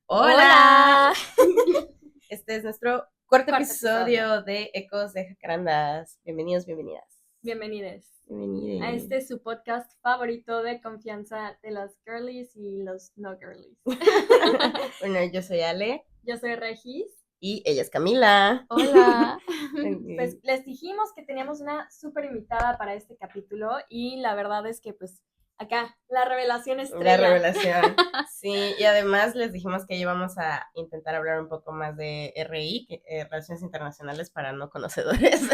Hola. ¡Hola! Este es nuestro cuarto Cuarto episodio de Ecos de Jacarandas. Bienvenidos, bienvenidas. Bienvenidos a Bienvenidos. su podcast favorito de confianza de las girlies y los no girlies. Bueno, yo soy Ale Yo soy Regis. y ella es Camila. Hola. Ok. Pues les dijimos que teníamos una súper invitada para este capítulo y la verdad es que pues acá, la revelación estrella. La revelación. Sí, y además les dijimos que íbamos a intentar hablar un poco más de RI, Relaciones Internacionales para No Conocedores.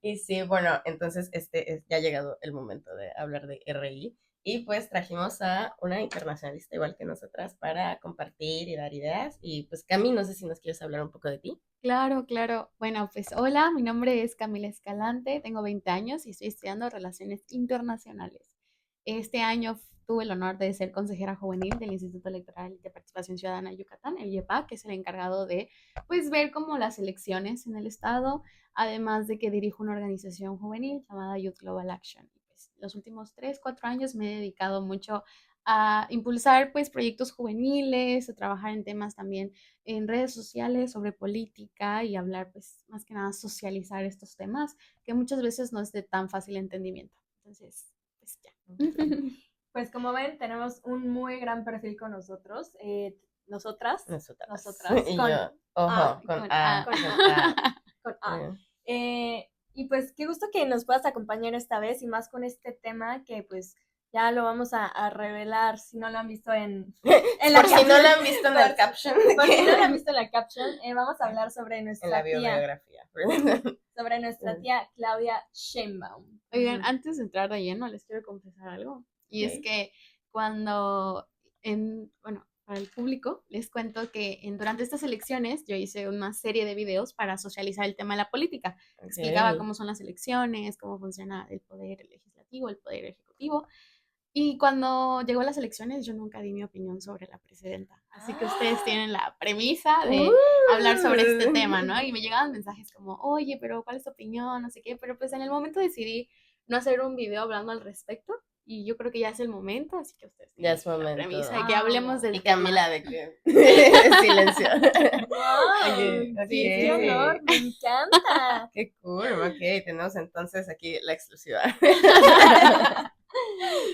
Y sí, bueno, entonces ya ha llegado el momento de hablar de RI. Y pues trajimos a una internacionalista igual que nosotras para compartir y dar ideas. Y pues Cami, no sé si nos quieres hablar un poco de ti. Claro, claro. Bueno, pues hola, mi nombre es Camila Escalante, tengo 20 años y estoy estudiando Relaciones Internacionales. Este año tuve el honor de ser consejera juvenil del Instituto Electoral de Participación Ciudadana de Yucatán, el IEPA, que es el encargado de pues ver como las elecciones en el estado, además de que dirijo una organización juvenil llamada Youth Global Action. Y pues, los últimos 3, 4 años me he dedicado mucho a impulsar pues proyectos juveniles, a trabajar en temas también en redes sociales sobre política y hablar, pues, más que nada socializar estos temas que muchas veces no es de tan fácil entendimiento. Entonces, pues ya. Pues como ven, tenemos un muy gran perfil con nosotros. Nosotras. Y Con yo, ojo, con Con A, A. con A. con A. Y pues qué gusto que nos puedas acompañar esta vez y más con este tema que pues ya lo vamos a revelar si no lo han visto en la Por si no lo han visto en el caption. Por si no lo han visto en la caption, vamos a hablar sobre En nuestra la tía, bibliografía. sobre nuestra tía Claudia Sheinbaum. Oigan, antes de entrar de lleno, les quiero confesar algo. Y es que cuando, bueno, para el público, les cuento que durante estas elecciones yo hice una serie de videos para socializar el tema de la política. Explicaba cómo son las elecciones, cómo funciona el poder legislativo, el poder ejecutivo. Y cuando llegó las elecciones, yo nunca di mi opinión sobre la presidenta. Así que ustedes tienen la premisa de hablar sobre este tema, ¿no? Y me llegaban mensajes como, oye, pero ¿cuál es tu opinión? No sé qué. Pero pues en el momento decidí no hacer un video hablando al respecto. Y yo creo que ya es el momento, así que ustedes Ya tienen es momento. la premisa de que hablemos del Y tema. Camila de que silencio. ¡Wow! Oye, Sí, qué honor, me encanta. Qué cool, ok, tenemos entonces aquí la exclusiva.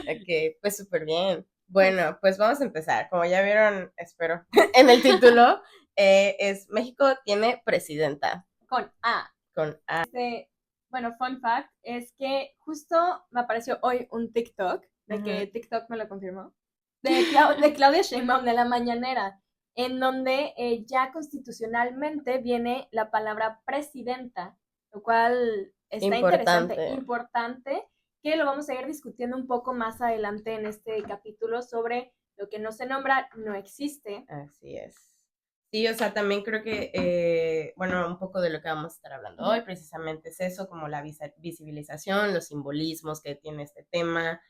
Ok, pues súper bien. Bueno, pues vamos a empezar. Como ya vieron, espero, en el título, es México tiene presidenta. Con A. Con A. Bueno, fun fact es que justo me apareció hoy un TikTok, de que TikTok me lo confirmó, de Claudia Sheinbaum de la mañanera, en donde ya constitucionalmente viene la palabra presidenta, lo cual está interesante, importante, que lo vamos a ir discutiendo un poco más adelante en este capítulo sobre lo que no se nombra, no existe. Así es. Sí, o sea, también creo que, bueno, un poco de lo que vamos a estar hablando hoy precisamente es eso, como la visibilización, los simbolismos que tiene este tema,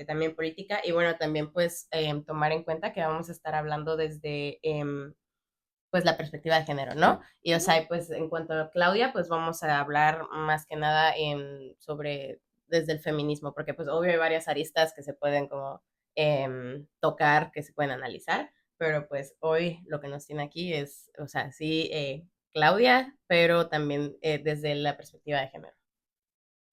también política, y bueno, también pues tomar en cuenta que vamos a estar hablando desde pues la perspectiva de género, ¿no? Y o sea, pues en cuanto a Claudia, pues vamos a hablar más que nada sobre desde el feminismo, porque pues obvio hay varias aristas que se pueden como tocar, que se pueden analizar, pero pues hoy lo que nos tiene aquí es, o sea, sí, Claudia, pero también desde la perspectiva de género.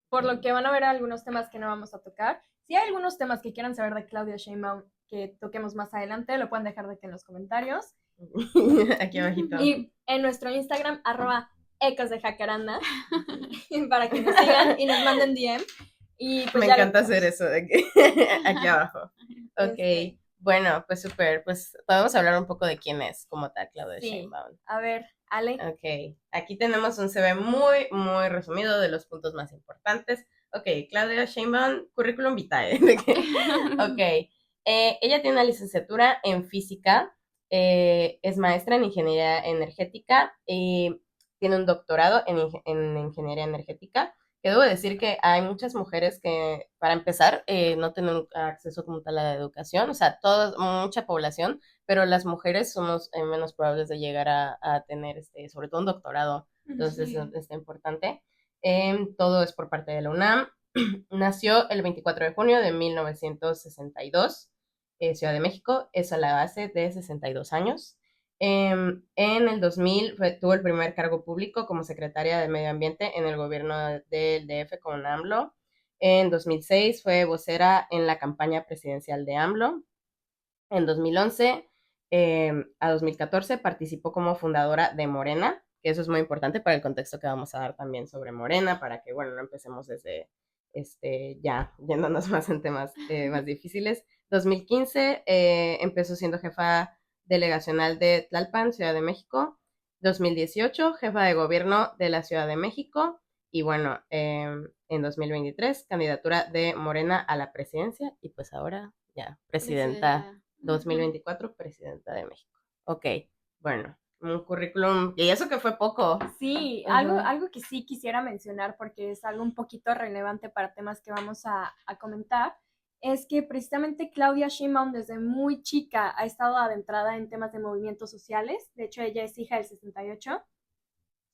Por lo que van a ver algunos temas que no vamos a tocar. Si hay algunos temas que quieran saber de Claudia Sheinbaum que toquemos más adelante, lo pueden dejar de que en los comentarios. Aquí abajito. Y en nuestro Instagram, @ecosdejacaranda, para que nos sigan y nos manden DM. Y pues me encanta hacer eso de que aquí abajo. Ok, bueno, pues súper, pues podemos hablar un poco de quién es como tal Claudia Sheinbaum. A ver, Ale. Ok, aquí tenemos un CV muy, muy resumido de los puntos más importantes. Ok, Claudia Sheinbaum, currículum vitae. Ok, ella tiene una licenciatura en física, es maestra en ingeniería energética y tiene un doctorado en ingeniería energética. Que debo decir que hay muchas mujeres que, para empezar, no tienen acceso como tal a la educación, o sea, mucha población, pero las mujeres somos menos probables de llegar a tener, sobre todo un doctorado, entonces sí. Está importante. Todo es por parte de la UNAM. Nació el 24 de junio de 1962. Ciudad de México, eso la hace de 62 años. En el 2000 tuvo el primer cargo público como secretaria de Medio Ambiente en el gobierno del DF con AMLO. En 2006 fue vocera en la campaña presidencial de AMLO. En 2011 a 2014 participó como fundadora de Morena, que eso es muy importante para el contexto que vamos a dar también sobre Morena, para que, bueno, no empecemos desde ya yéndonos más en temas más difíciles. 2015 empezó siendo jefa delegacional de Tlalpan, Ciudad de México. 2018, jefa de gobierno de la Ciudad de México. Y bueno, en 2023, candidatura de Morena a la presidencia. Y pues ahora ya, presidenta 2024, presidenta de México. Ok, bueno, un currículum, y eso que fue poco. Sí, algo que sí quisiera mencionar porque es algo un poquito relevante para temas que vamos a comentar, es que precisamente Claudia Sheinbaum desde muy chica ha estado adentrada en temas de movimientos sociales. De hecho, ella es hija del 68.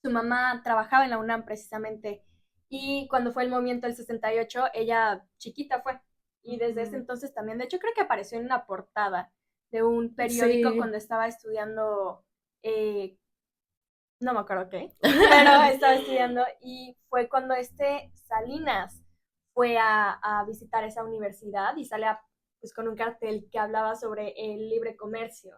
Su mamá trabajaba en la UNAM precisamente y cuando fue el movimiento del 68, ella chiquita fue. Y desde ese entonces también, de hecho creo que apareció en una portada de un periódico cuando estaba estudiando, no me acuerdo qué, pero estaba estudiando y fue cuando Salinas fue a visitar esa universidad y sale pues con un cartel que hablaba sobre el libre comercio.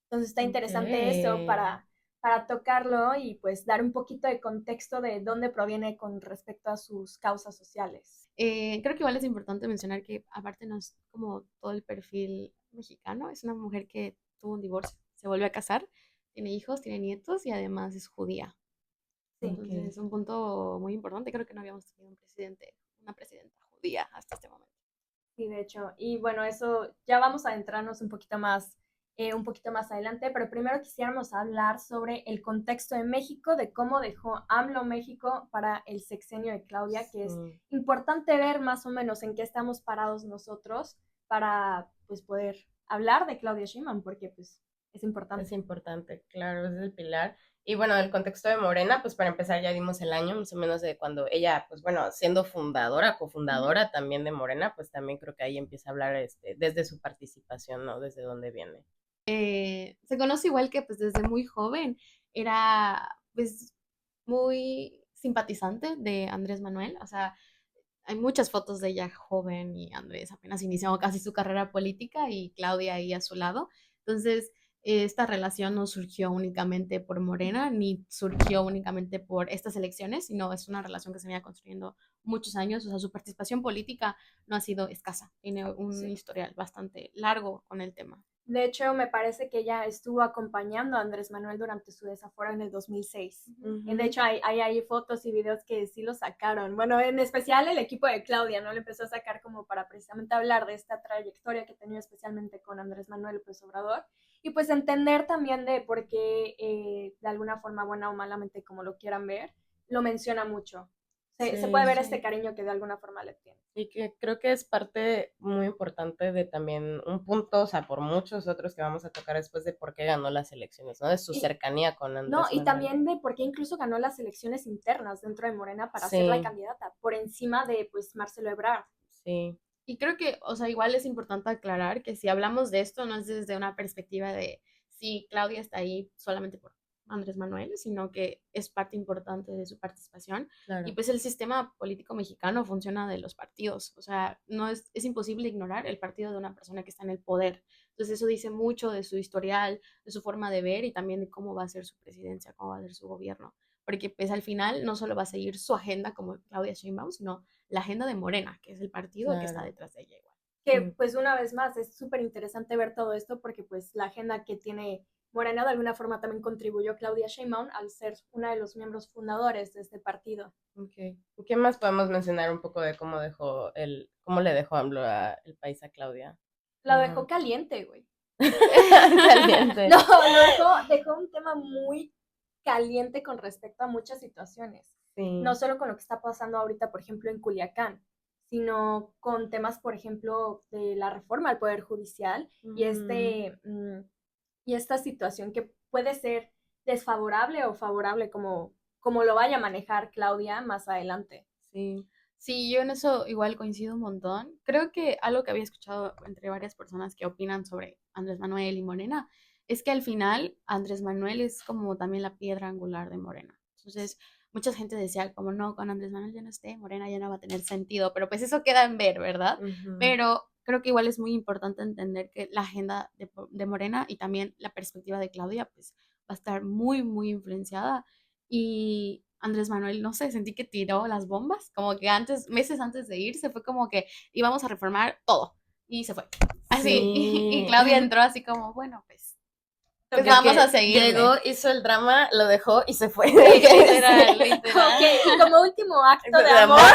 Entonces está interesante eso para tocarlo y pues dar un poquito de contexto de dónde proviene con respecto a sus causas sociales. Creo que igual es importante mencionar que aparte no es como todo el perfil mexicano, es una mujer que tuvo un divorcio, se volvió a casar, tiene hijos, tiene nietos y además es judía. Sí. Entonces es un punto muy importante, creo que no habíamos tenido una presidenta judía hasta este momento. Sí, de hecho. Y bueno, eso ya vamos a adentrarnos un poquito más adelante, pero primero quisiéramos hablar sobre el contexto de México, de cómo dejó AMLO México para el sexenio de Claudia, que es importante ver más o menos en qué estamos parados nosotros para pues poder hablar de Claudia Sheinbaum, porque pues es importante. Es importante, claro, es el pilar. Y bueno, del contexto de Morena, pues para empezar ya dimos el año, más o menos de cuando ella, pues bueno, siendo fundadora, cofundadora también de Morena, pues también creo que ahí empieza a hablar desde su participación, ¿no? Desde dónde viene. Se conoce igual que pues desde muy joven era pues muy simpatizante de Andrés Manuel, o sea, hay muchas fotos de ella joven y Andrés apenas iniciando casi su carrera política y Claudia ahí a su lado. Entonces, esta relación no surgió únicamente por Morena, ni surgió únicamente por estas elecciones, sino es una relación que se venía construyendo muchos años. O sea, su participación política no ha sido escasa, tiene un historial bastante largo con el tema. De hecho, me parece que ella estuvo acompañando a Andrés Manuel durante su desafuero en el 2006. De hecho, hay fotos y videos que sí lo sacaron. Bueno, en especial el equipo de Claudia, ¿no? Le empezó a sacar como para precisamente hablar de esta trayectoria que tenía especialmente con Andrés Manuel López Obrador. Y pues entender también de por qué, de alguna forma, buena o malamente, como lo quieran ver, lo menciona mucho. Se puede ver este cariño que de alguna forma le tiene. Y que creo que es parte muy importante de también un punto, o sea, por muchos otros que vamos a tocar después de por qué ganó las elecciones, ¿no? De su cercanía con Andrés Manuel. Y también de por qué incluso ganó las elecciones internas dentro de Morena para ser la candidata, por encima de, pues, Marcelo Ebrard. Sí. Y creo que, o sea, igual es importante aclarar que si hablamos de esto no es desde una perspectiva de si Claudia está ahí solamente por Andrés Manuel, sino que es parte importante de su participación. Claro. Y pues el sistema político mexicano funciona de los partidos, o sea, no es imposible ignorar el partido de una persona que está en el poder. Entonces eso dice mucho de su historial, de su forma de ver y también de cómo va a ser su presidencia, cómo va a ser su gobierno. Porque pues al final no solo va a seguir su agenda como Claudia Sheinbaum, sino la agenda de Morena, que es el partido que está detrás de ella igual. Que pues una vez más es súper interesante ver todo esto porque pues la agenda que tiene Morena de alguna forma también contribuyó Claudia Sheinbaum al ser una de los miembros fundadores de este partido. Okay. ¿Qué más podemos mencionar un poco de cómo le dejó AMLO el país a Claudia? La dejó caliente, güey. Caliente. No, dejó un tema muy caliente con respecto a muchas situaciones. Sí. No solo con lo que está pasando ahorita, por ejemplo, en Culiacán, sino con temas, por ejemplo, de la reforma al Poder Judicial y esta situación que puede ser desfavorable o favorable como lo vaya a manejar Claudia más adelante. Sí. Sí, yo en eso igual coincido un montón. Creo que algo que había escuchado entre varias personas que opinan sobre Andrés Manuel y Morena es que al final Andrés Manuel es como también la piedra angular de Morena. Entonces, mucha gente decía como no, con Andrés Manuel ya no esté, Morena ya no va a tener sentido, pero pues eso queda en ver, ¿verdad? Ujú. Pero creo que igual es muy importante entender que la agenda de Morena y también la perspectiva de Claudia pues va a estar muy, muy influenciada y Andrés Manuel, no sé, sentí que tiró las bombas, como que antes, meses antes de irse, fue como que íbamos a reformar todo y se fue. Así, y Sí. Claudia entró así como, bueno, pues Porque vamos a que llegó, seguirle. hizo el drama, lo dejó y se fue. Sí, literal, Sí. Como literal. que como último acto de De amor. amor.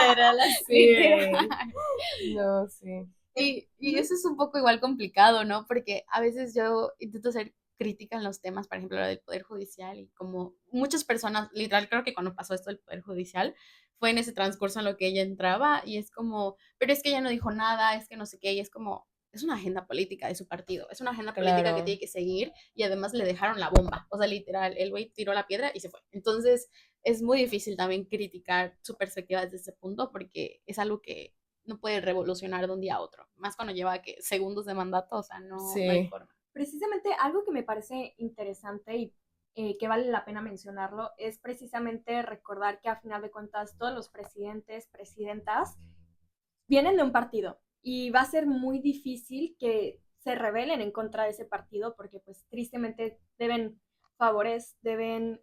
Literal así. Literal. No, sí. Y eso es un poco igual complicado, ¿no? Porque a veces yo intento ser crítica en los temas, por ejemplo, lo del Poder Judicial, y como muchas personas, literal, creo que cuando pasó esto del Poder Judicial, fue en ese transcurso en lo que ella entraba, y es como, pero es que ella no dijo nada, es que no sé qué, y es como, es una agenda política de su partido, es una agenda política que Claro. tiene que seguir, y además le dejaron la bomba, o sea, literal, el güey tiró la piedra y se fue. Entonces, es muy difícil también criticar su perspectiva desde ese punto, porque es algo que no puede revolucionar de un día a otro. Más cuando lleva que segundos de mandato, o sea, no hay Sí. forma. Precisamente algo que me parece interesante y que vale la pena mencionarlo es precisamente recordar que a final de cuentas todos los presidentes, presidentas vienen de un partido y va a ser muy difícil que se rebelen en contra de ese partido porque pues tristemente deben favores, deben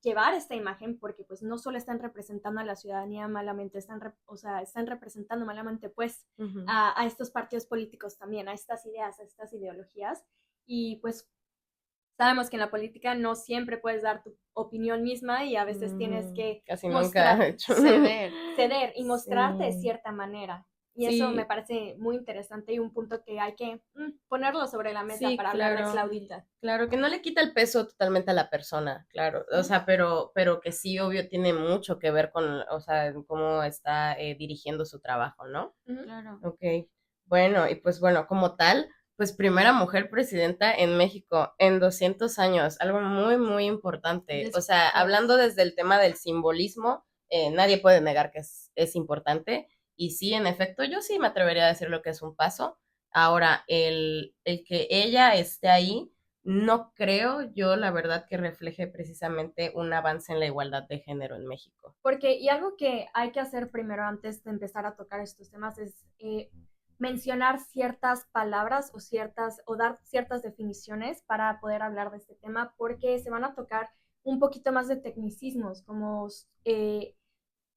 llevar esta imagen porque pues no solo están representando a la ciudadanía malamente, o sea, están representando malamente pues Ujú. a estos partidos políticos también, a estas ideas, a estas ideologías y pues sabemos que en la política no siempre puedes dar tu opinión misma y a veces tienes que Casi nunca he mostrar, hecho. Ceder. ceder y mostrarte de Sí. cierta manera. Y eso me Sí, parece muy interesante y un punto que hay que ponerlo sobre la mesa Sí, para hablar de claro. Claudita. Claro, que no le quita el peso totalmente a la persona, claro. O sea, pero que sí, obvio, tiene mucho que ver con, o sea, en cómo está dirigiendo su trabajo, ¿no? Ujú. claro. Ok. Bueno, y pues bueno, como tal, pues primera mujer presidenta en México en 200 años, algo muy, muy importante. O sea, Después, hablando desde el tema del simbolismo, nadie puede negar que es importante. Y sí, en efecto, yo sí me atrevería a decir lo que es un paso. Ahora, el que ella esté ahí, no creo yo, la verdad, que refleje precisamente un avance en la igualdad de género en México. Porque, y algo que hay que hacer primero antes de empezar a tocar estos temas es mencionar ciertas palabras o dar ciertas definiciones para poder hablar de este tema, porque se van a tocar un poquito más de tecnicismos, como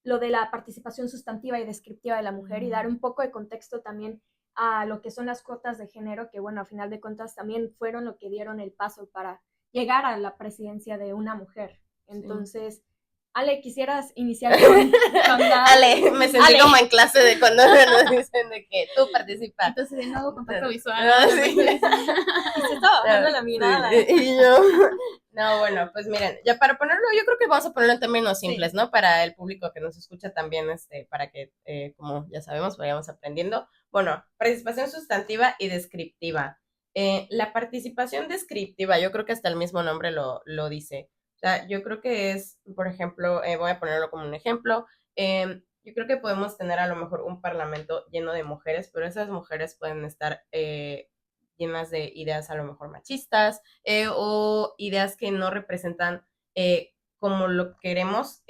lo de la participación sustantiva y descriptiva de la mujer y dar un poco de contexto también a lo que son las cuotas de género, que bueno, a final de cuentas también fueron lo que dieron el paso para llegar a la presidencia de una mujer. Sí. Entonces, Ale, ¿quisieras iniciar con Ale, me sentí Ale. como en clase de cuando nos dicen de que tú participa. entonces de nuevo contacto visual. Ah, ¿No? sí. Y se estaba bajando la mirada. Sí, y yo, no, bueno, pues miren, ya para ponerlo, yo creo que vamos a ponerlo en términos simples, Sí. ¿no? Para el público que nos escucha también, para que, como ya sabemos, vayamos aprendiendo. Bueno, participación sustantiva y descriptiva. La participación descriptiva, yo creo que hasta el mismo nombre lo dice. O sea, yo creo que es, por ejemplo, voy a ponerlo como un ejemplo, yo creo que podemos tener a lo mejor un parlamento lleno de mujeres, pero esas mujeres pueden estar llenas de ideas a lo mejor machistas o ideas que no representan como lo queremos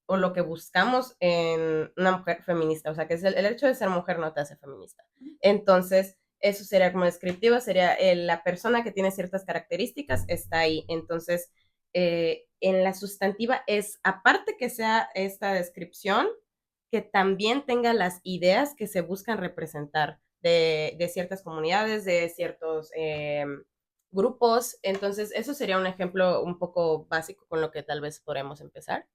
o lo que buscamos en una mujer feminista. O sea, que es el hecho de ser mujer no te hace feminista. Entonces, eso sería como descriptivo, sería la persona que tiene ciertas características está ahí. Entonces, en la sustantiva es, aparte que sea esta descripción, que también tenga las ideas que se buscan representar de ciertas comunidades, de ciertos grupos. Entonces, eso sería un ejemplo un poco básico con lo que tal vez podremos empezar.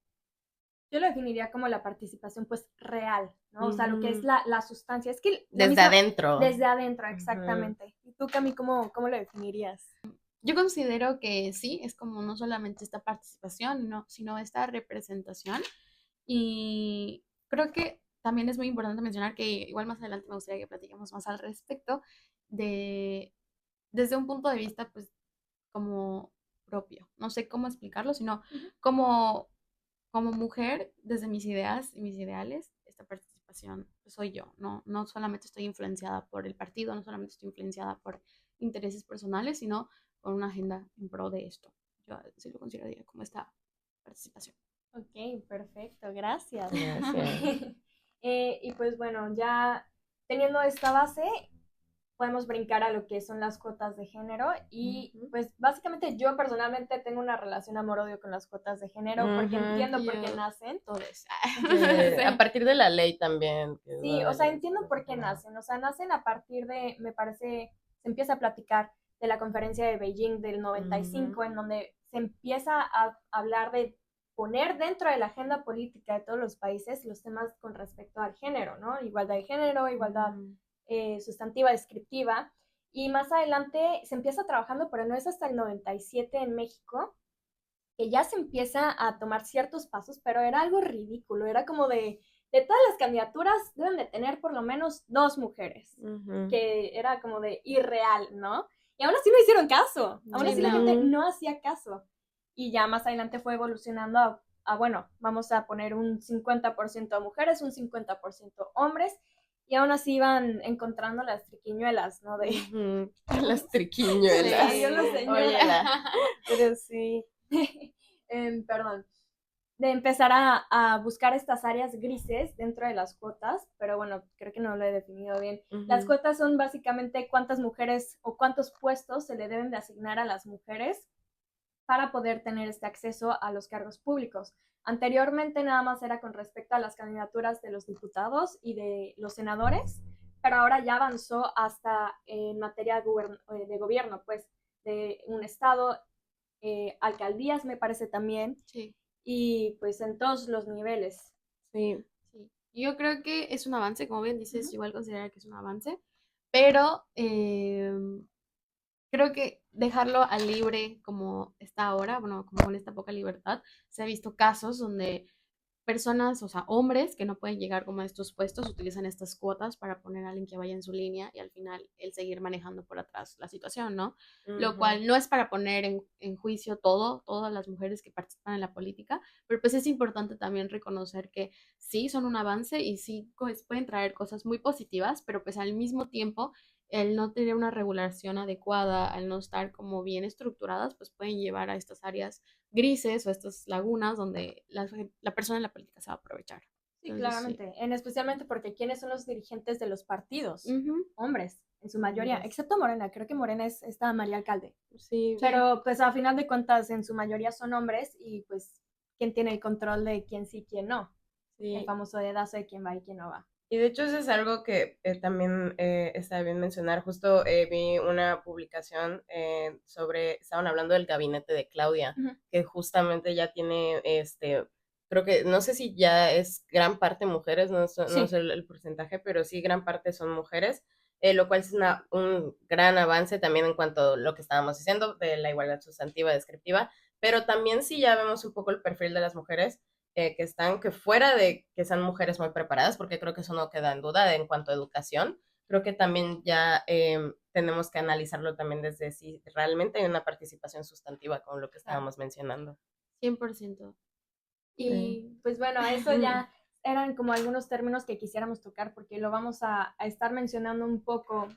Yo lo definiría como la participación pues real, ¿no? O sea, lo que es Ujú. la sustancia. Es que lo Desde mismo, adentro. desde adentro, Ujú. exactamente. ¿Y tú, Cami, cómo lo definirías? Yo considero que sí, es como no solamente esta participación, no, sino esta representación. Y creo que también es muy importante mencionar que igual más adelante me gustaría que platiquemos más al respecto de desde un punto de vista pues como propio. No sé cómo explicarlo, sino como como mujer, desde mis ideas y mis ideales, esta participación soy yo, no solamente estoy influenciada por el partido, no solamente estoy influenciada por intereses personales, sino por una agenda en pro de esto. Yo sí lo consideraría como esta participación. Ok, perfecto, gracias. Gracias. Y pues bueno, ya teniendo esta base, podemos brincar a lo que son las cuotas de género y pues básicamente yo personalmente tengo una relación amor-odio con las cuotas de género porque entiendo por qué nacen. Todos. A partir de la ley también. Sí, o sea, entiendo por qué nacen, o sea, nacen a partir de, me parece, se empieza a platicar de la conferencia de Beijing del 95, en donde se empieza a hablar de poner dentro de la agenda política de todos los países los temas con respecto al género, ¿no? Igualdad de género, igualdad sustantiva, descriptiva, y más adelante se empieza trabajando, pero no es hasta el 97 en México, que ya se empieza a tomar ciertos pasos, pero era algo ridículo, era como de todas las candidaturas deben de tener por lo menos 2 mujeres, que era como de irreal, ¿no? Y aún así no hicieron caso, aún así la gente no hacía caso. Y ya más adelante fue evolucionando bueno, vamos a poner un 50% mujeres, un 50% hombres, y aún así iban encontrando las triquiñuelas, ¿no? De las triquiñuelas. Sí, yo lo sé. Pero sí. Perdón, de empezar a buscar estas áreas grises dentro de las cuotas, pero bueno, creo que no lo he definido bien. Las cuotas son básicamente cuántas mujeres o cuántos puestos se le deben de asignar a las mujeres para poder tener este acceso a los cargos públicos. Anteriormente nada más era con respecto a las candidaturas de los diputados y de los senadores, pero ahora ya avanzó hasta en materia de gobierno, pues de un estado, alcaldías me parece también, Sí. Y pues en todos los niveles. Sí. Sí. Yo creo que es un avance, como bien dices, igual considerar que es un avance, pero creo que dejarlo al libre como está ahora, bueno, como con esta poca libertad, se ha visto casos donde personas, o sea, hombres que no pueden llegar como a estos puestos, utilizan estas cuotas para poner a alguien que vaya en su línea y al final él seguir manejando por atrás la situación, ¿no? Lo cual no es para poner en juicio todas las mujeres que participan en la política, pero pues es importante también reconocer que sí son un avance y sí pues, pueden traer cosas muy positivas, pero pues al mismo tiempo el no tener una regulación adecuada, al no estar como bien estructuradas, pues pueden llevar a estas áreas grises o estas lagunas donde la persona en la política se va a aprovechar. Sí, Entonces, claramente. Especialmente porque ¿quiénes son los dirigentes de los partidos? Ujú. Hombres, en su mayoría, excepto Morena. Creo que Morena es esta María Alcalde. Sí. Pero pues a final de cuentas en su mayoría son hombres y pues quién tiene el control de quién sí, quién no. Sí. El famoso dedazo de quién va y quién no va. Y de hecho eso es algo que también está bien mencionar. Justo vi una publicación estaban hablando del gabinete de Claudia, que justamente ya tiene, creo que, no sé si ya es gran parte mujeres, no sé el porcentaje, pero sí gran parte son mujeres, lo cual es un gran avance también en cuanto a lo que estábamos diciendo de la igualdad sustantiva descriptiva, pero también sí ya vemos un poco el perfil de las mujeres que fuera de que sean mujeres muy preparadas, porque creo que eso no queda en duda en cuanto a educación, creo que también ya tenemos que analizarlo también desde si realmente hay una participación sustantiva con lo que estábamos mencionando. 100%. Y pues bueno, eso ya eran como algunos términos que quisiéramos tocar porque lo vamos a estar mencionando un poco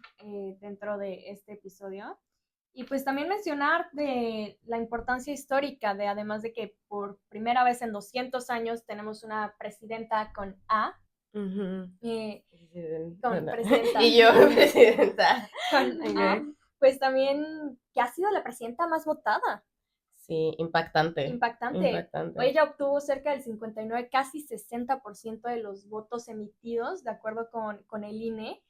dentro de este episodio. Y pues también mencionar de la importancia histórica de, además de que por primera vez en 200 años tenemos una presidenta con A. Con presidenta. Y yo, presidenta. Con A, pues también que ha sido la presidenta más votada. Sí, impactante. Ella obtuvo cerca del 59, casi 60% de los votos emitidos, de acuerdo con el INE.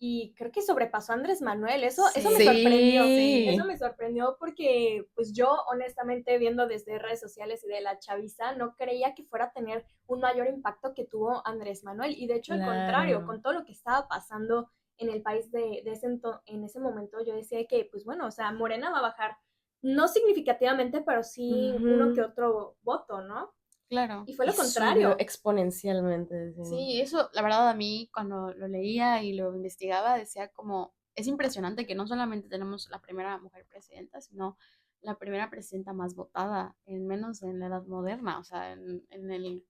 Y creo que sobrepasó a Andrés Manuel. Eso me sorprendió. Eso me sorprendió porque, pues yo, honestamente, viendo desde redes sociales y de la chaviza, no creía que fuera a tener un mayor impacto que tuvo Andrés Manuel. Y de hecho, al contrario, con todo lo que estaba pasando en el país en ese momento, yo decía que, pues bueno, o sea, Morena va a bajar, no significativamente, pero sí uno que otro voto, ¿no? Claro. Y fue lo contrario. Exponencialmente. Sí, eso, la verdad, a mí cuando lo leía y lo investigaba, decía como, es impresionante que no solamente tenemos la primera mujer presidenta, sino la primera presidenta más votada, en menos en la edad moderna, o sea,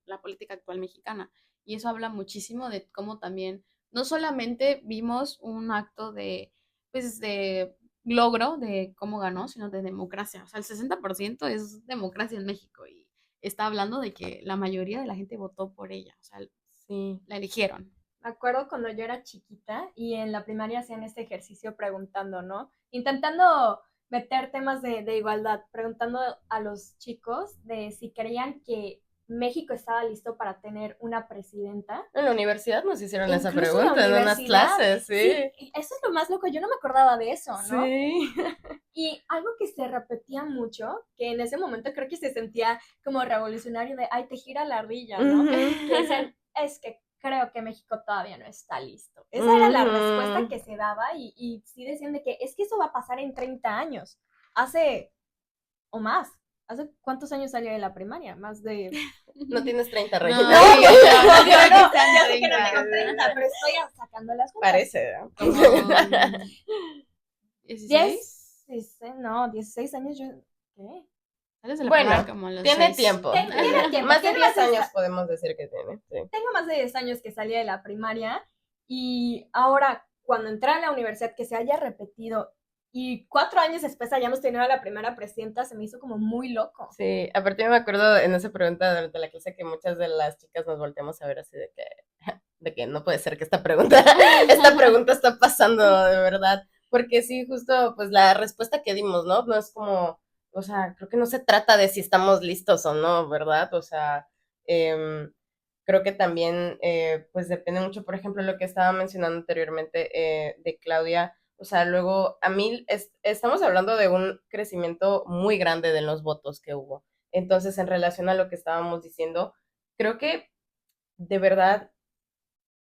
la política actual mexicana. Y eso habla muchísimo de cómo también, no solamente vimos un acto de, pues, de logro de cómo ganó, sino de democracia. O sea, el 60% es democracia en México y está hablando de que la mayoría de la gente votó por ella, o sea, Sí. la eligieron. Me acuerdo cuando yo era chiquita y en la primaria hacían este ejercicio preguntando, ¿no? Intentando meter temas de igualdad, preguntando a los chicos de si creían que México estaba listo para tener una presidenta. En la universidad nos hicieron esa Incluso en la pregunta en unas universidad. clases, Sí, sí. y eso es lo más loco, yo no me acordaba de eso, ¿no? Sí. Y algo que se repetía mucho, que en ese momento creo que se sentía como revolucionario de, ay, te gira la ardilla, ¿no? Que dicen, es que creo que México todavía no está listo. Esa era la respuesta que se daba y sí decían de que es que eso va a pasar en 30 años, hace, o más. ¿Hace cuántos años salió de la primaria? Más de... No tienes 30, No, Regina. yo yo creo que no, sean ya sé que no 30. tengo 30, pero estoy sacando las cuentas. Parece, ¿no? Como 16. 16, no, 16 años yo... ¿Qué? Sales de la Bueno, primaria como a los tiene 6. tiempo. Tiene tiempo. Más de Tiene 10 más de años podemos decir que tiene. Sí. Tengo más de 10 años que salí de la primaria y ahora cuando entré a la universidad que se haya repetido y 4 años después hayamos tenido a la primera presidenta se me hizo como muy loco. Sí, aparte me acuerdo en esa pregunta durante la clase que muchas de las chicas nos volteamos a ver así de que no puede ser que esta pregunta está pasando de verdad, porque sí, justo pues la respuesta que dimos, ¿no? No es como, o sea, creo que no se trata de si estamos listos o no, ¿verdad? O sea, creo que también pues depende mucho, por ejemplo, lo que estaba mencionando anteriormente de Claudia. O sea, luego a mí estamos hablando de un crecimiento muy grande de los votos que hubo. Entonces, en relación a lo que estábamos diciendo, creo que de verdad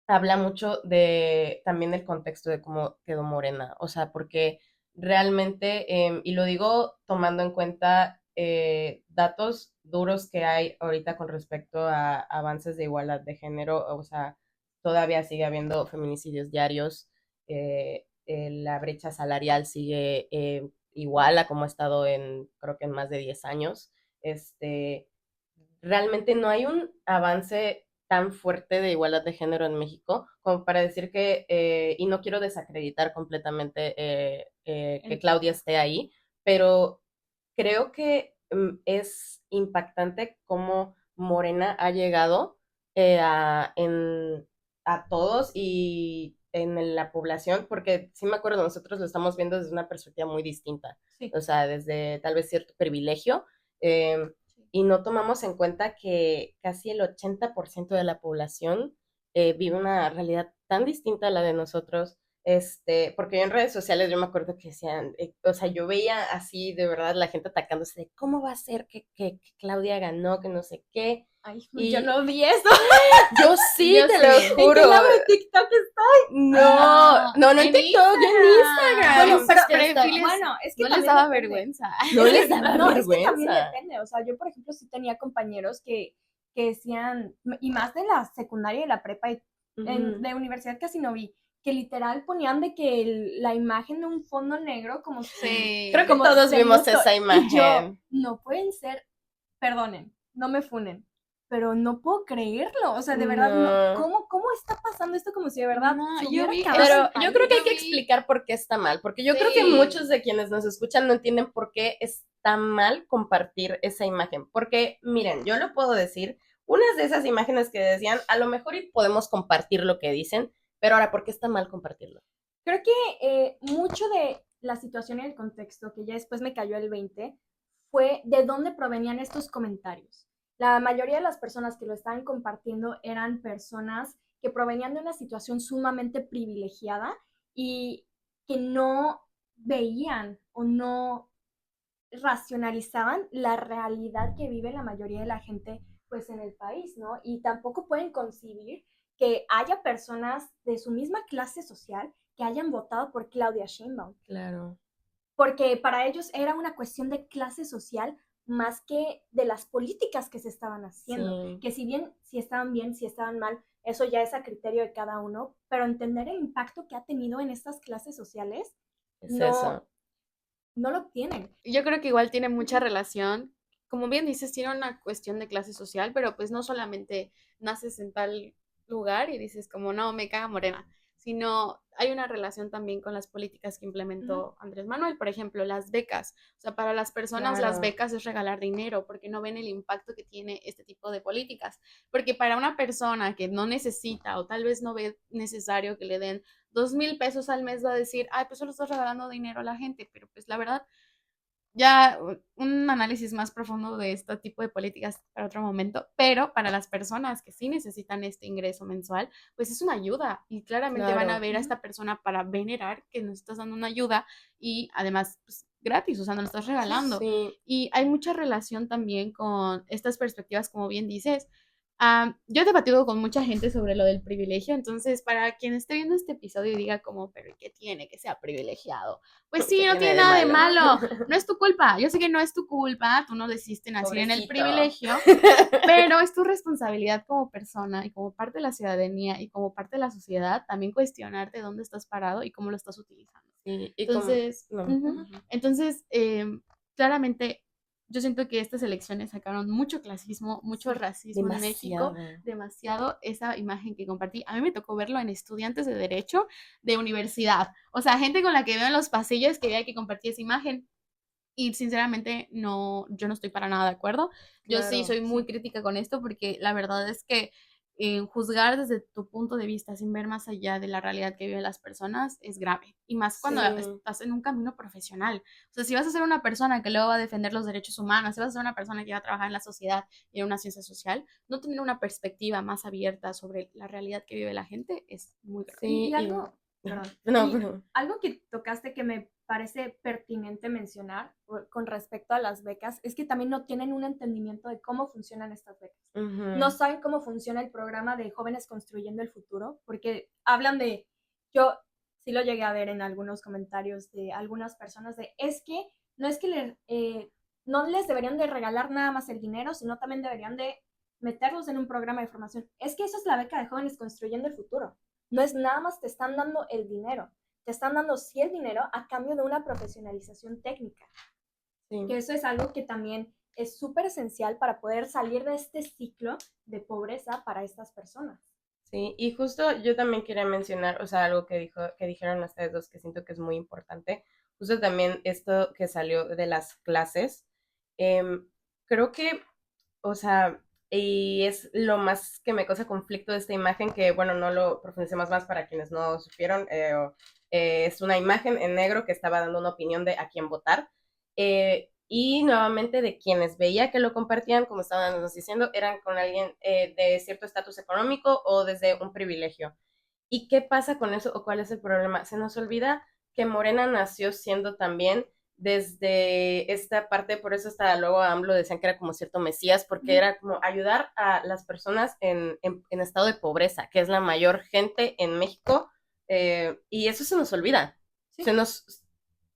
habla mucho de también del contexto de cómo quedó Morena. O sea, porque realmente, y lo digo tomando en cuenta datos duros que hay ahorita con respecto a avances de igualdad de género, o sea, todavía sigue habiendo feminicidios diarios, la brecha salarial sigue igual a como ha estado creo que en más de 10 años. Este, realmente no hay un avance tan fuerte de igualdad de género en México como para decir que, y no quiero desacreditar completamente que Claudia esté ahí, pero creo que es impactante cómo Morena ha llegado a todos y en la población, porque sí me acuerdo, nosotros lo estamos viendo desde una perspectiva muy distinta, Sí. o sea, desde tal vez cierto privilegio, y no tomamos en cuenta que casi el 80% de la población vive una realidad tan distinta a la de nosotros, porque yo en redes sociales yo me acuerdo que decían, o sea, yo veía así de verdad la gente atacándose de cómo va a ser que Claudia ganó, que no sé qué. Ay, Y yo no vi eso. yo sí, Yo te sí. lo juro. ¿En qué lado de TikTok estoy? No en TikTok, en Instagram. Bueno, pero sus perfiles bueno, es que no les también daba depende. vergüenza. No les daba No, es que también vergüenza. depende. O sea, yo, por ejemplo, sí tenía compañeros que decían, y más de la secundaria y la prepa, y de universidad casi no vi, que literal ponían de que la imagen de un fondo negro como si... Sí. Creo que como todos de vimos luto. esa Y yo, imagen. no pueden ser, perdonen, no me funen, pero no puedo creerlo. O sea, de verdad, No. ¿cómo está pasando esto como si de verdad No, se yo hubiera vi acabado Pero el país? yo creo que hay Yo que vi- explicar por qué está mal, porque yo creo que Sí. muchos de quienes nos escuchan no entienden por qué está mal compartir esa imagen. Porque, miren, yo lo puedo decir, unas de esas imágenes que decían, a lo mejor y podemos compartir lo que dicen, pero ahora, ¿por qué está mal compartirlo? Creo que mucho de la situación y el contexto, que ya después me cayó el 20, fue de dónde provenían estos comentarios. La mayoría de las personas que lo estaban compartiendo eran personas que provenían de una situación sumamente privilegiada y que no veían o no racionalizaban la realidad que vive la mayoría de la gente pues en el país, ¿no? Y tampoco pueden concebir que haya personas de su misma clase social que hayan votado por Claudia Sheinbaum. Claro. Porque para ellos era una cuestión de clase social más que de las políticas que se estaban haciendo. Sí. Que si bien, si estaban bien, si estaban mal, eso ya es a criterio de cada uno, pero entender el impacto que ha tenido en estas clases sociales Es no, eso. no lo obtienen. Yo creo que igual tiene mucha relación, como bien dices, tiene una cuestión de clase social, pero pues no solamente naces en tal lugar y dices como, no, me caga Morena, sino hay una relación también con las políticas que Ujú. implementó Andrés Manuel, por ejemplo, las becas. O sea, para las personas las Claro, becas es regalar dinero porque no ven el impacto que tiene este tipo de políticas. Porque para una persona que no necesita o tal vez no ve necesario que le den 2,000 pesos al mes, va a decir, ay, pues solo estás regalando dinero a la gente, pero pues la verdad ya un análisis más profundo de este tipo de políticas para otro momento, pero para las personas que sí necesitan este ingreso mensual, pues es una ayuda y claramente van a claro. ver a Ujú. esta persona para venerar que nos estás dando una ayuda y además pues, gratis, o sea, nos lo estás regalando. Sí, Y hay mucha relación también con estas perspectivas, como bien dices. Yo he debatido con mucha gente sobre lo del privilegio, entonces para quien esté viendo este episodio y diga como, pero ¿qué tiene que sea privilegiado? Pues sí, ¿qué no tiene tiene de nada de malo? malo, no es tu culpa, yo sé que no es tu culpa, tú no decidiste nacer en el Pobrecito. privilegio, pero es tu responsabilidad como persona y como parte de la ciudadanía y como parte de la sociedad también cuestionarte dónde estás parado y cómo lo estás utilizando. Sí, y como, Entonces, no. ujú, Ujú. entonces claramente yo siento que estas elecciones sacaron mucho clasismo, mucho Sí. racismo en México, Demasiado. demasiado esa imagen que compartí. A mí me tocó verlo en estudiantes de derecho de universidad, o sea, gente con la que veo en los pasillos que veía que compartía esa imagen. Y sinceramente no, yo no estoy para nada de acuerdo. Yo sí Claro. soy muy Sí. crítica con esto porque la verdad es que juzgar desde tu punto de vista sin ver más allá de la realidad que viven las personas es grave. Y más cuando Sí, estás en un camino profesional. O sea, si vas a ser una persona que luego va a defender los derechos humanos, si vas a ser una persona que va a trabajar en la sociedad y en una ciencia social, no tener una perspectiva más abierta sobre la realidad que vive la gente es muy grave. sí, Y y algo, perdón, no, y pero algo que tocaste que me parece pertinente mencionar con respecto a las becas es que también no tienen un entendimiento de cómo funcionan estas becas. No ujú, saben cómo funciona el programa de Jóvenes Construyendo el Futuro, porque hablan de, yo sí lo llegué a ver en algunos comentarios de algunas personas, de es que no es que no les deberían de regalar nada más el dinero, sino también deberían de meterlos en un programa de formación. Es que eso es la beca de Jóvenes Construyendo el Futuro. No es nada más te están dando el dinero, te están dando sí el dinero a cambio de una profesionalización técnica, sí, que eso es algo que también es súper esencial para poder salir de este ciclo de pobreza para estas personas. sí. Y justo yo también quería mencionar, o sea, algo que dijeron ustedes dos que siento que es muy importante. Justo también esto que salió de las clases. em, Creo que, o sea, y es lo más que me causa conflicto de esta imagen, que bueno, no lo profundicemos más para quienes no supieron, es una imagen en negro que estaba dando una opinión de a quién votar, y nuevamente de quienes veía que lo compartían, como estábamos diciendo, eran con alguien de cierto estatus económico o desde un privilegio. ¿Y qué pasa con eso o cuál es el problema? Se nos olvida que Morena nació siendo también desde esta parte, por eso hasta luego a AMLO decían que era como cierto mesías, porque era como ayudar a las personas en estado de pobreza, que es la mayor gente en México, y eso se nos olvida, Sí,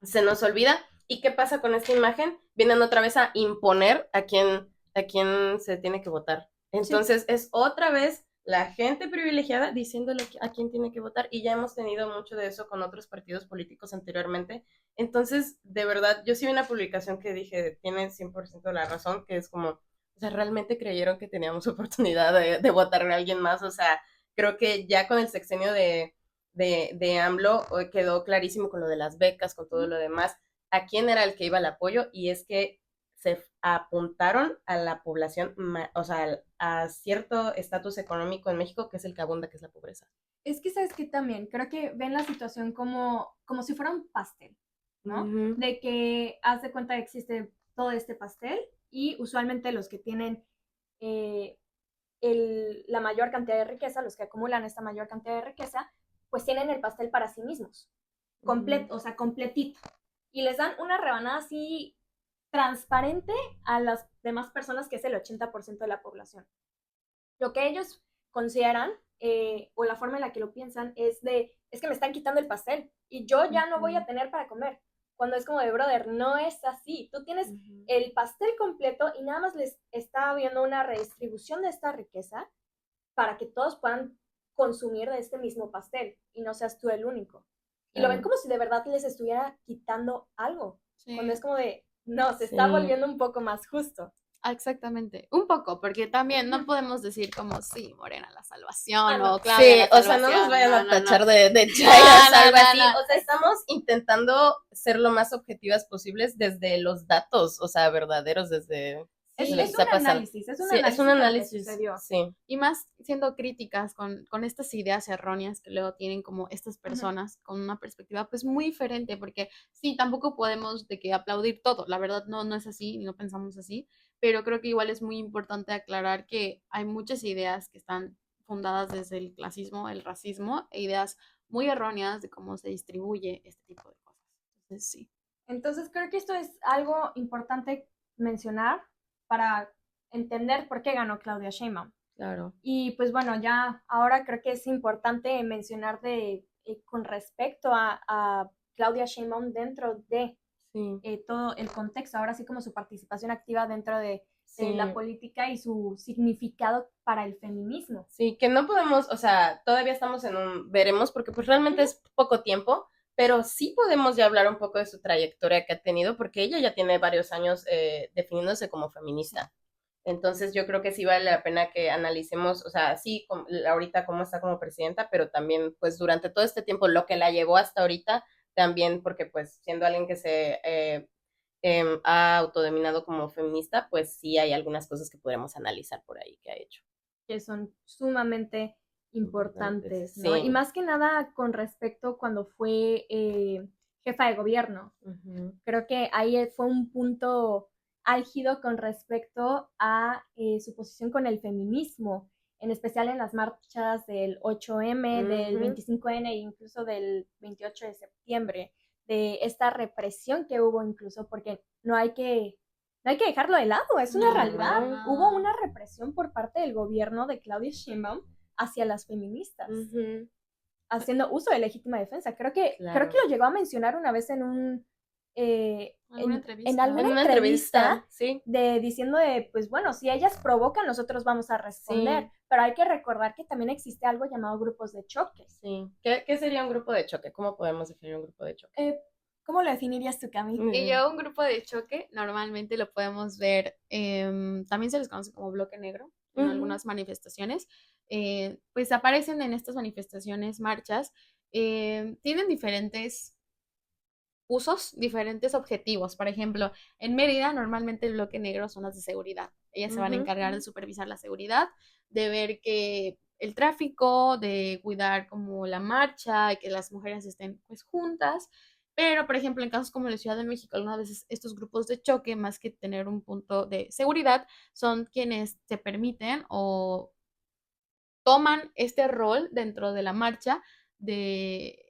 se nos olvida. ¿Y qué pasa con esta imagen? Vienen otra vez a imponer a quién se tiene que votar. sí. Entonces es otra vez la gente privilegiada diciéndole a quién tiene que votar, y ya hemos tenido mucho de eso con otros partidos políticos anteriormente. Entonces, de verdad, yo sí vi una publicación que dije, tiene 100% la razón, que es como, o sea, realmente creyeron que teníamos oportunidad de votarle a alguien más. O sea, creo que ya con el sexenio de AMLO quedó clarísimo con lo de las becas, con todo Ujú. lo demás, a quién era el que iba al apoyo, y es que se apuntaron a la población, o sea, a cierto estatus económico en México, que es el que abunda, que es la pobreza. Es que sabes que también creo que ven la situación como si fuera un pastel, ¿no? Ujú, De que haz de cuenta que existe todo este pastel y usualmente los que tienen eh, la mayor cantidad de riqueza, los que acumulan esta mayor cantidad de riqueza, pues tienen el pastel para sí mismos, ujú, completo, o sea, completito. Y les dan una rebanada así transparente a las demás personas, que es el 80% de la población. Lo que ellos consideran o la forma en la que lo piensan es que me están quitando el pastel y yo ya no voy ujú, a tener para comer. Cuando es como de, brother, no es así. Tú tienes ujú. el pastel completo y nada más les está habiendo una redistribución de esta riqueza para que todos puedan consumir de este mismo pastel y no seas tú el único. Y lo ven Claro. como si de verdad les estuviera quitando algo. Sí. Cuando es como de, no, se está Sí. volviendo un poco más justo. Exactamente, un poco, porque también no podemos decir como, sí, Morena la salvación, no. o Claudia Sí, la o sea, no nos salvación, vayan a no. tachar de chairas, No, algo no, así. no. O sea, estamos intentando ser lo más objetivas posibles desde los datos, o sea, verdaderos, desde Es, lo que es está un pasando. análisis, es un Sí, es un análisis de lo que análisis, sucedió. sí. Y más siendo críticas con estas ideas erróneas que luego tienen como estas Ujú. personas con una perspectiva pues muy diferente, porque sí, tampoco podemos de que aplaudir todo, la verdad no es así, no pensamos así, pero creo que igual es muy importante aclarar que hay muchas ideas que están fundadas desde el clasismo, el racismo, e ideas muy erróneas de cómo se distribuye este tipo de cosas. Entonces, sí. Entonces creo que esto es algo importante mencionar para entender por qué ganó Claudia Sheinbaum. Claro. Y pues bueno, ya ahora creo que es importante mencionar con respecto a Claudia Sheinbaum dentro de Sí, todo el contexto, ahora sí como su participación activa dentro de sí. la política y su significado para el feminismo. Sí, que no podemos, o sea, todavía estamos veremos, porque pues realmente es poco tiempo, pero sí podemos ya hablar un poco de su trayectoria que ha tenido, porque ella ya tiene varios años definiéndose como feminista. Entonces yo creo que sí vale la pena que analicemos, o sea, sí, ahorita cómo está como presidenta, pero también pues durante todo este tiempo lo que la llevó hasta ahorita, también porque pues siendo alguien que se ha autodominado como feminista, pues sí hay algunas cosas que podremos analizar por ahí que ha hecho. Que son sumamente importantes, ¿no? Sí. Y más que nada con respecto cuando fue jefa de gobierno. Creo que ahí fue un punto álgido con respecto a su posición con el feminismo, en especial en las marchas del 8M, del 25N e incluso del 28 de septiembre, de esta represión que hubo incluso, porque no hay que dejarlo de lado, es una realidad. Hubo una represión por parte del gobierno de Claudia Sheinbaum hacia las feministas, haciendo uso de legítima defensa. Creo que lo llegó a mencionar una vez en un en alguna entrevista sí. Diciendo pues bueno, si ellas provocan, nosotros vamos a responder. Sí. Pero hay que recordar que también existe algo llamado grupos de choque. Sí. ¿Qué sería un grupo de choque? ¿Cómo podemos definir un grupo de choque? ¿Cómo lo definirías tú, Cami? Y yo, un grupo de choque, normalmente lo podemos ver, también se les conoce como bloque negro en algunas manifestaciones, pues aparecen en estas manifestaciones, marchas, tienen diferentes usos, diferentes objetivos. Por ejemplo, en Mérida normalmente el bloque negro son las de seguridad. Ellas se van a encargar de supervisar la seguridad, de ver que el tráfico, de cuidar como la marcha, y que las mujeres estén pues juntas. Pero, por ejemplo, en casos como la Ciudad de México, algunas veces estos grupos de choque, más que tener un punto de seguridad, son quienes se permiten o toman este rol dentro de la marcha de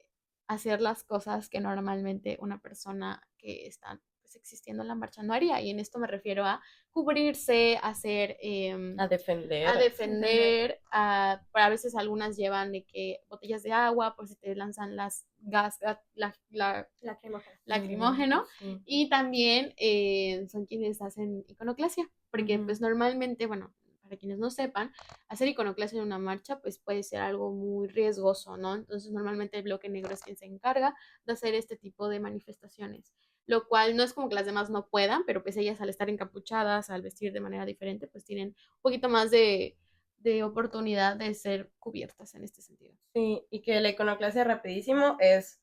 hacer las cosas que normalmente una persona que está pues, existiendo en la marcha no haría. Y en esto me refiero a cubrirse, a hacer... a defender. A veces algunas llevan de que botellas de agua, por si te lanzan las lacrimógeno. Sí. Y también son quienes hacen iconoclasia, porque pues normalmente, bueno, para quienes no sepan, hacer iconoclasia en una marcha pues puede ser algo muy riesgoso, ¿no? Entonces normalmente el bloque negro es quien se encarga de hacer este tipo de manifestaciones, lo cual no es como que las demás no puedan, pero pues ellas al estar encapuchadas, al vestir de manera diferente, pues tienen un poquito más de oportunidad de ser cubiertas en este sentido. Sí, y que la iconoclasia rapidísimo es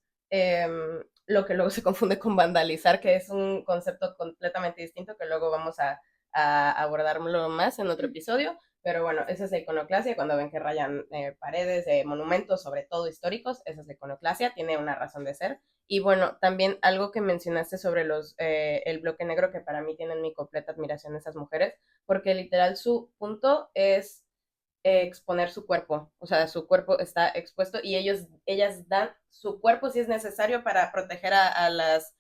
lo que luego se confunde con vandalizar, que es un concepto completamente distinto que luego vamos a abordarlo más en otro episodio, pero bueno, esa es la iconoclasia, cuando ven que rayan paredes de monumentos, sobre todo históricos, esa es la iconoclasia, tiene una razón de ser. Y bueno, también algo que mencionaste sobre el bloque negro, que para mí tienen mi completa admiración esas mujeres, porque literal su punto es exponer su cuerpo, o sea, su cuerpo está expuesto y ellas dan su cuerpo si es necesario para proteger a las,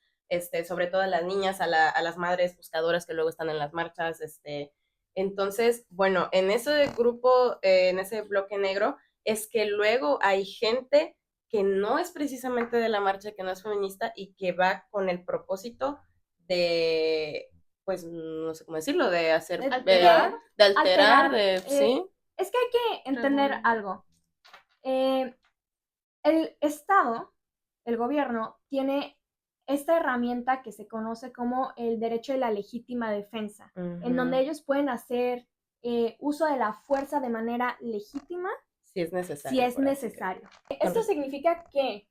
sobre todo a las niñas, a las madres buscadoras que luego están en las marchas, entonces, bueno, en ese grupo, en ese bloque negro, es que luego hay gente que no es precisamente de la marcha, que no es feminista y que va con el propósito de, pues, no sé cómo decirlo, de hacer, de alterar, sí. Es que hay que entender algo. El Estado, el gobierno, tiene esta herramienta que se conoce como el derecho de la legítima defensa, en donde ellos pueden hacer uso de la fuerza de manera legítima si es necesario. Si es necesario. Esto significa que,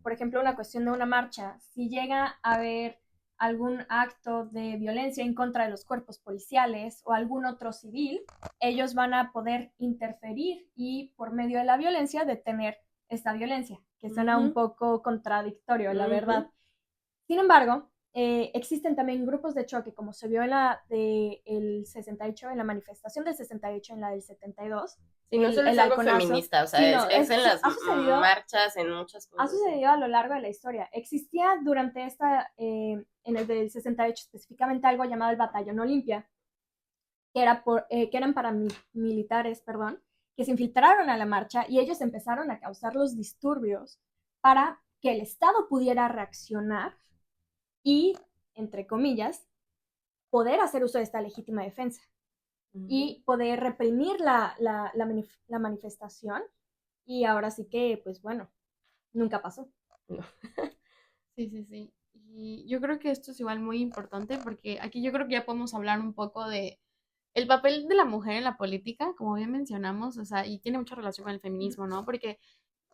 por ejemplo, una cuestión de una marcha, si llega a haber algún acto de violencia en contra de los cuerpos policiales o algún otro civil, ellos van a poder interferir y por medio de la violencia detener esta violencia, que suena un poco contradictorio, la verdad. Sin embargo, existen también grupos de choque, como se vio en la del 68, en la manifestación del 68, en la del 72. Sí, no solo es algo feminista, o sea, sí, no, es en las marchas, en muchas cosas. Ha sucedido a lo largo de la historia. Existía durante en el del 68 específicamente algo llamado el Batallón Olimpia, que eran paramilitares, perdón, que se infiltraron a la marcha y ellos empezaron a causar los disturbios para que el Estado pudiera reaccionar y, entre comillas, poder hacer uso de esta legítima defensa y poder reprimir la manifestación. Y ahora sí que, pues bueno, nunca pasó. Sí. Y yo creo que esto es igual muy importante porque aquí yo creo que ya podemos hablar un poco de el papel de la mujer en la política, como bien mencionamos, o sea, y tiene mucha relación con el feminismo, ¿no? Porque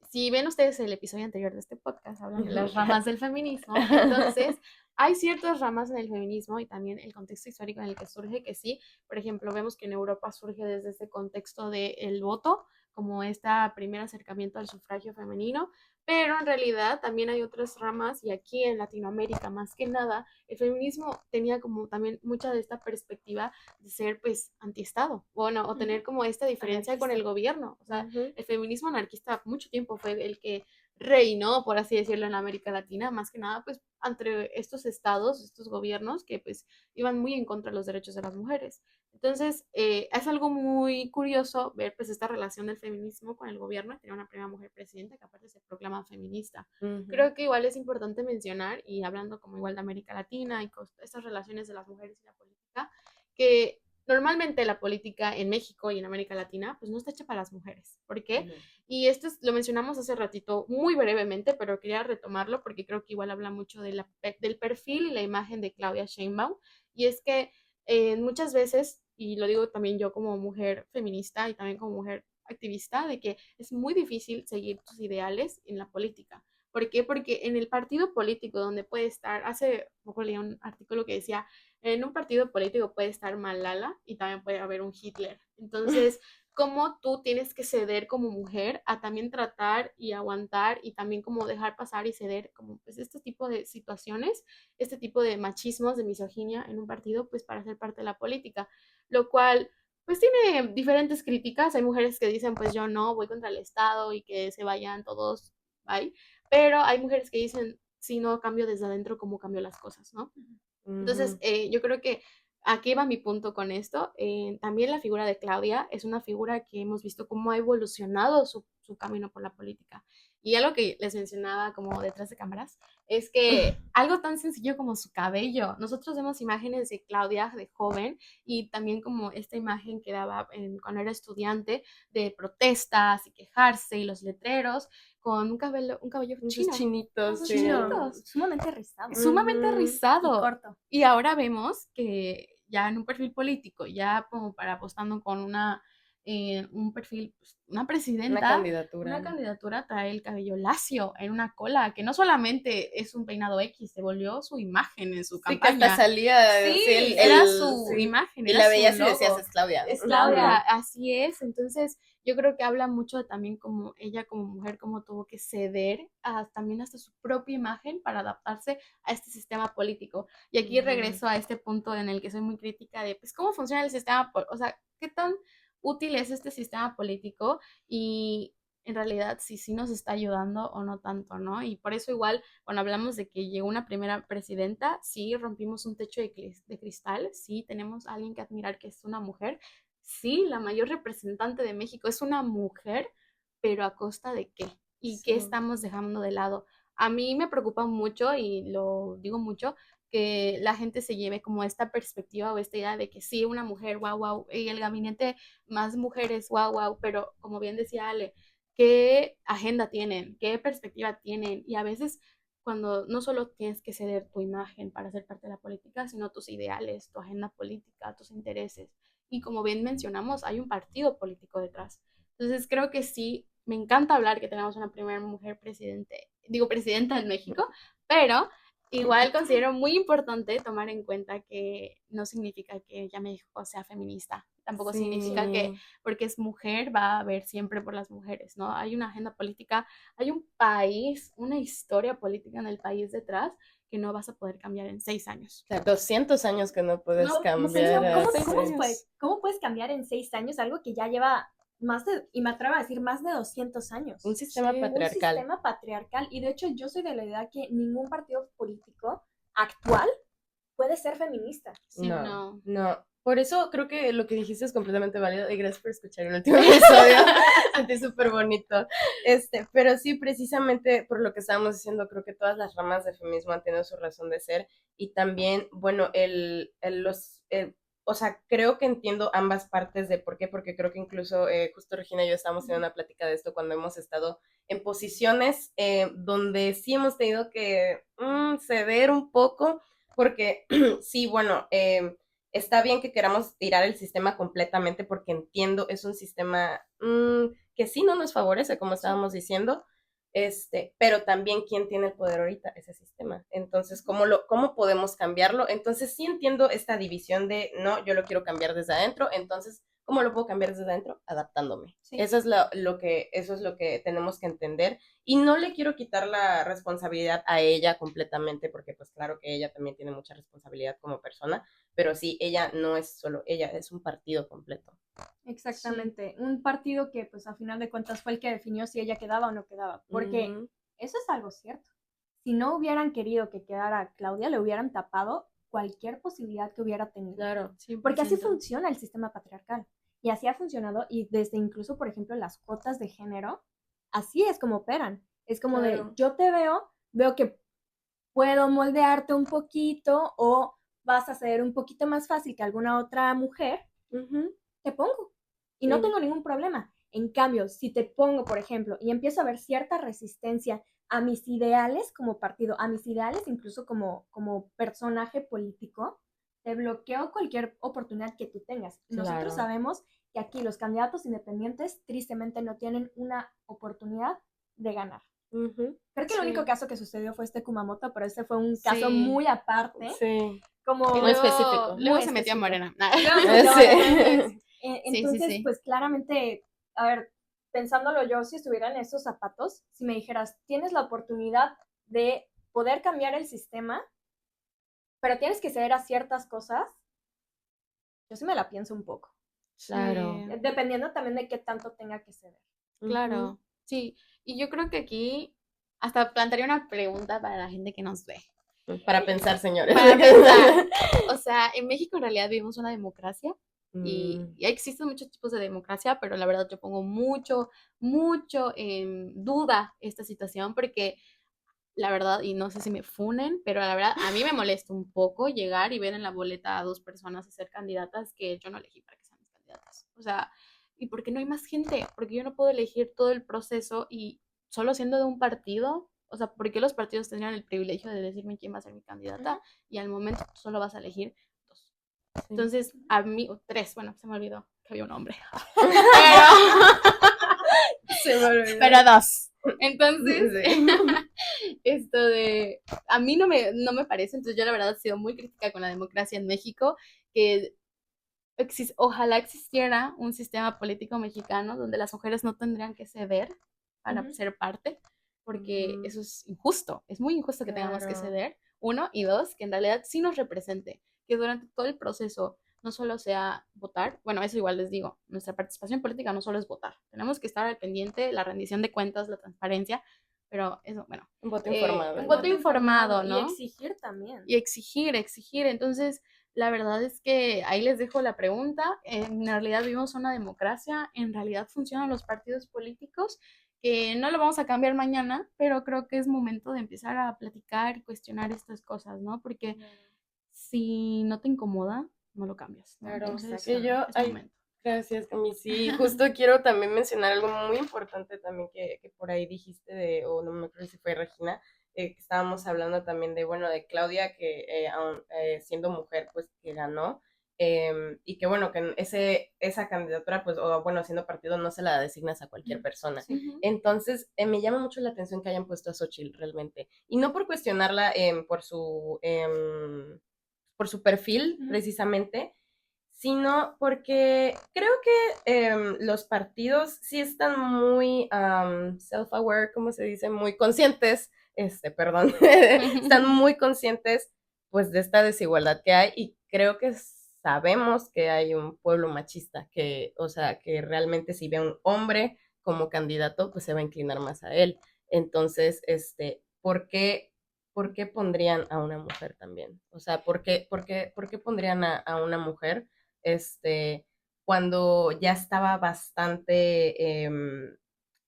si ven ustedes el episodio anterior de este podcast, hablan de las ramas del feminismo, entonces hay ciertas ramas en el feminismo y también el contexto histórico en el que surge, que sí, por ejemplo, vemos que en Europa surge desde ese contexto del voto, como este primer acercamiento al sufragio femenino, pero en realidad también hay otras ramas y aquí en Latinoamérica más que nada, el feminismo tenía como también mucha de esta perspectiva de ser pues antiestado, bueno, o tener como esta diferencia con el gobierno, o sea, el feminismo anarquista mucho tiempo fue el que reinó, por así decirlo, en América Latina, más que nada pues entre estos estados, estos gobiernos que pues iban muy en contra de los derechos de las mujeres. Entonces, es algo muy curioso ver pues esta relación del feminismo con el gobierno, tener una primera mujer presidenta que aparte se proclama feminista. Creo que igual es importante mencionar, y hablando como igual de América Latina y estas relaciones de las mujeres y la política, que normalmente la política en México y en América Latina pues no está hecha para las mujeres. ¿Por qué? Y esto lo mencionamos hace ratito muy brevemente, pero quería retomarlo porque creo que igual habla mucho del perfil y la imagen de Claudia Sheinbaum, y es que muchas veces, y lo digo también yo como mujer feminista y también como mujer activista, de que es muy difícil seguir tus ideales en la política. ¿Por qué? Porque en el partido político donde puede estar, hace poco leí un artículo que decía, en un partido político puede estar Malala y también puede haber un Hitler. Entonces, cómo tú tienes que ceder como mujer a también tratar y aguantar y también como dejar pasar y ceder como pues este tipo de situaciones, este tipo de machismos, de misoginia en un partido, pues para ser parte de la política, lo cual pues tiene diferentes críticas. Hay mujeres que dicen pues yo no, voy contra el Estado y que se vayan todos, bye, pero hay mujeres que dicen si no cambio desde adentro, ¿cómo cambio las cosas, no? Entonces, yo creo que aquí va mi punto con esto. También la figura de Claudia es una figura que hemos visto cómo ha evolucionado su camino por la política. Y algo que les mencionaba como detrás de cámaras es que algo tan sencillo como su cabello. Nosotros vemos imágenes de Claudia de joven y también como esta imagen que daba cuando era estudiante de protestas y quejarse y los letreros con un cabello chino. Chinitos, sí. Chinitos. Sumamente rizado. Sumamente rizado. Y corto. Y ahora vemos que ya en un perfil político, ya como para apostando con un perfil, pues, una presidenta, una candidatura trae el cabello lacio en una cola, que no solamente es un peinado X, se volvió su imagen en su campaña. Que hasta salía, sí, era su imagen. Y la veías y decías, es Claudia. Es Claudia, así es. Entonces, yo creo que habla mucho de también como ella como mujer, como tuvo que ceder también hasta su propia imagen para adaptarse a este sistema político. Y aquí regreso a este punto en el que soy muy crítica de, pues, cómo funciona el sistema, o sea, qué tan útil es este sistema político y en realidad si sí nos está ayudando o no tanto, ¿no? Y por eso igual, cuando hablamos de que llegó una primera presidenta, sí rompimos un techo de cristal, sí tenemos a alguien que admirar que es una mujer, sí, la mayor representante de México es una mujer, pero ¿a costa de qué? ¿Y qué estamos dejando de lado? A mí me preocupa mucho, y lo digo mucho, que la gente se lleve como esta perspectiva o esta idea de que sí, una mujer, wow, y el gabinete más mujeres, wow, pero como bien decía Ale, ¿qué agenda tienen? ¿Qué perspectiva tienen? Y a veces cuando no solo tienes que ceder tu imagen para ser parte de la política, sino tus ideales, tu agenda política, tus intereses. Y como bien mencionamos, hay un partido político detrás. Entonces creo que sí, me encanta hablar que tenemos una primera mujer presidenta en México, pero igual considero muy importante tomar en cuenta que no significa que ya México sea feminista. Tampoco significa que porque es mujer va a ver siempre por las mujeres, ¿no? Hay una agenda política, hay un país, una historia política en el país detrás que no vas a poder cambiar en 6 años. O sea, 200 años que no puedes cambiar. ¿Cómo puedes cambiar en 6 años algo que ya lleva y me atrevo a decir, más de 200 años? Un sistema patriarcal. Un sistema patriarcal. Y de hecho yo soy de la idea que ningún partido político actual puede ser feminista. Sí, no. Por eso creo que lo que dijiste es completamente válido y gracias por escuchar el último episodio. Sentí súper bonito. Pero sí, precisamente por lo que estábamos diciendo, creo que todas las ramas del feminismo han tenido su razón de ser y también, bueno, o sea, creo que entiendo ambas partes de por qué, porque creo que incluso justo Regina y yo estábamos teniendo una plática de esto cuando hemos estado en posiciones donde sí hemos tenido que ceder un poco, porque sí, bueno, está bien que queramos tirar el sistema completamente porque entiendo, es un sistema que sí no nos favorece, como estábamos diciendo, pero también quién tiene el poder ahorita, ese sistema. Entonces, ¿cómo podemos cambiarlo? Entonces, sí entiendo esta división de, no, yo lo quiero cambiar desde adentro, entonces, ¿cómo lo puedo cambiar desde adentro? Adaptándome. Sí. Eso es lo que tenemos que entender. Y no le quiero quitar la responsabilidad a ella completamente, porque pues claro que ella también tiene mucha responsabilidad como persona, pero sí, ella no es solo ella, es un partido completo. Exactamente, sí. Un partido que pues a final de cuentas fue el que definió si ella quedaba o no quedaba, porque eso es algo cierto. Si no hubieran querido que quedara Claudia, le hubieran tapado cualquier posibilidad que hubiera tenido. Claro, 100%. Porque así funciona el sistema patriarcal. Y así ha funcionado, y desde incluso, por ejemplo, las cuotas de género, así es como operan. Es como de, yo te veo que puedo moldearte un poquito o vas a ser un poquito más fácil que alguna otra mujer, te pongo. Y no tengo ningún problema. En cambio, si te pongo, por ejemplo, y empiezo a ver cierta resistencia a mis ideales como partido, a mis ideales incluso como personaje político, te bloqueo cualquier oportunidad que tú tengas. Nosotros sabemos que aquí los candidatos independientes tristemente no tienen una oportunidad de ganar. Creo que el único caso que sucedió fue Kumamoto, pero ese fue un caso muy aparte. Sí. Como muy específico. Luego se metió a Morena. Entonces, pues claramente, a ver, pensándolo yo, si estuviera en esos zapatos, si me dijeras, tienes la oportunidad de poder cambiar el sistema, pero tienes que ceder a ciertas cosas, yo sí me la pienso un poco. Claro. Dependiendo también de qué tanto tenga que ceder. Claro, sí. Y yo creo que aquí hasta plantearía una pregunta para la gente que nos ve. Para pensar, señores. Para pensar. O sea, en México en realidad vivimos una democracia y existen muchos tipos de democracia, pero la verdad yo pongo mucho en duda esta situación porque la verdad, y no sé si me funen, pero la verdad a mí me molesta un poco llegar y ver en la boleta a 2 personas a ser candidatas que yo no elegí para que sean mis candidatas. O sea, ¿y por qué no hay más gente? Porque yo no puedo elegir todo el proceso y solo siendo de un partido. O sea, ¿por qué los partidos tendrían el privilegio de decirme quién va a ser mi candidata? Y al momento tú solo vas a elegir 2. Sí. Entonces, a mí, 3, bueno, se me olvidó que había un hombre. Pero 2. Entonces, a mí no me parece, entonces yo la verdad he sido muy crítica con la democracia en México, que ojalá existiera un sistema político mexicano donde las mujeres no tendrían que ceder para ser parte, porque eso es injusto, es muy injusto que tengamos que ceder, 1, y 2, que en realidad sí nos represente, que durante todo el proceso no solo sea votar, bueno, eso igual les digo, nuestra participación política no solo es votar, tenemos que estar al pendiente, la rendición de cuentas, la transparencia, pero eso, bueno. Un voto informado. Un voto informado, ¿no? Y exigir también. Y exigir, entonces la verdad es que ahí les dejo la pregunta, en realidad vivimos una democracia, en realidad funcionan los partidos políticos, que no lo vamos a cambiar mañana, pero creo que es momento de empezar a platicar y cuestionar estas cosas, ¿no? Porque si no te incomoda, no lo cambias, ¿no? Claro, entonces gracias, Cami. Sí, justo quiero también mencionar algo muy importante también que por ahí dijiste o no me acuerdo si fue Regina, que estábamos hablando también de, bueno, de Claudia, que aun, siendo mujer, pues que ganó, y que bueno, que esa candidatura, pues, o bueno, siendo partido, no se la designas a cualquier persona. Sí. Entonces, me llama mucho la atención que hayan puesto a Xochitl realmente. Y no por cuestionarla por su perfil, precisamente, sino porque creo que los partidos sí están muy self-aware, ¿cómo se dice? Muy conscientes, perdón, están muy conscientes pues de esta desigualdad que hay y creo que sabemos que hay un pueblo machista que, o sea, que realmente si ve a un hombre como candidato, pues se va a inclinar más a él. Entonces, ¿por qué pondrían a una mujer también? O sea, ¿por qué pondrían a una mujer cuando ya estaba bastante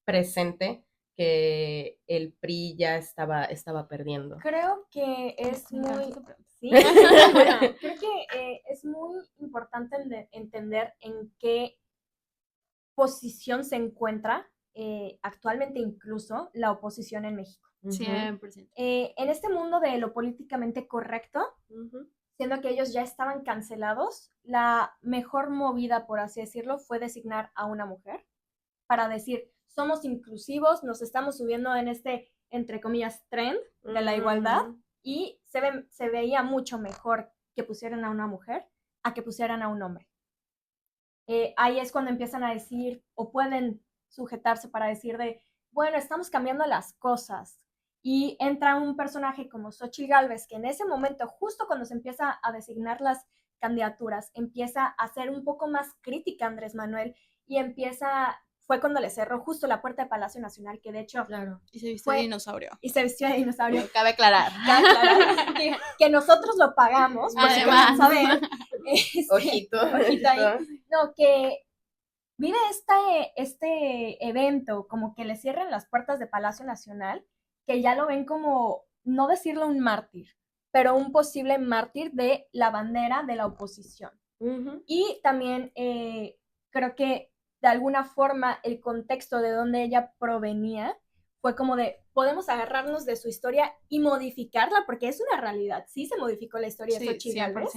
presente que el PRI ya estaba perdiendo? Creo que es Me encanta muy... tu pregunta. Sí, es buena. Creo que es muy importante entender en qué posición se encuentra actualmente incluso la oposición en México. 100%. En este mundo de lo políticamente correcto, Ujú. siendo que ellos ya estaban cancelados, la mejor movida, por así decirlo, fue designar a una mujer para decir, somos inclusivos, nos estamos subiendo en este, entre comillas, trend de la igualdad y se veía mucho mejor que pusieran a una mujer a que pusieran a un hombre. Ahí es cuando empiezan a decir o pueden sujetarse para decir de, bueno, estamos cambiando las cosas. Y entra un personaje como Xochitl Gálvez, que en ese momento, justo cuando se empieza a designar las candidaturas, empieza a ser un poco más crítica a Andrés Manuel y fue cuando le cerró justo la puerta de Palacio Nacional, que de hecho... Claro. Y se vistió de dinosaurio. Y se vistió de dinosaurio. Cabe aclarar. Que nosotros lo pagamos, por si quieren saber. Ojito. Ojito ahí. No, que vive este evento, como que le cierran las puertas de Palacio Nacional, que ya lo ven como, no decirlo un mártir, pero un posible mártir de la bandera de la oposición. Uh-huh. Y también creo que de alguna forma el contexto de donde ella provenía fue como de, podemos agarrarnos de su historia y modificarla, porque es una realidad, sí se modificó la historia de Xochitl Gálvez,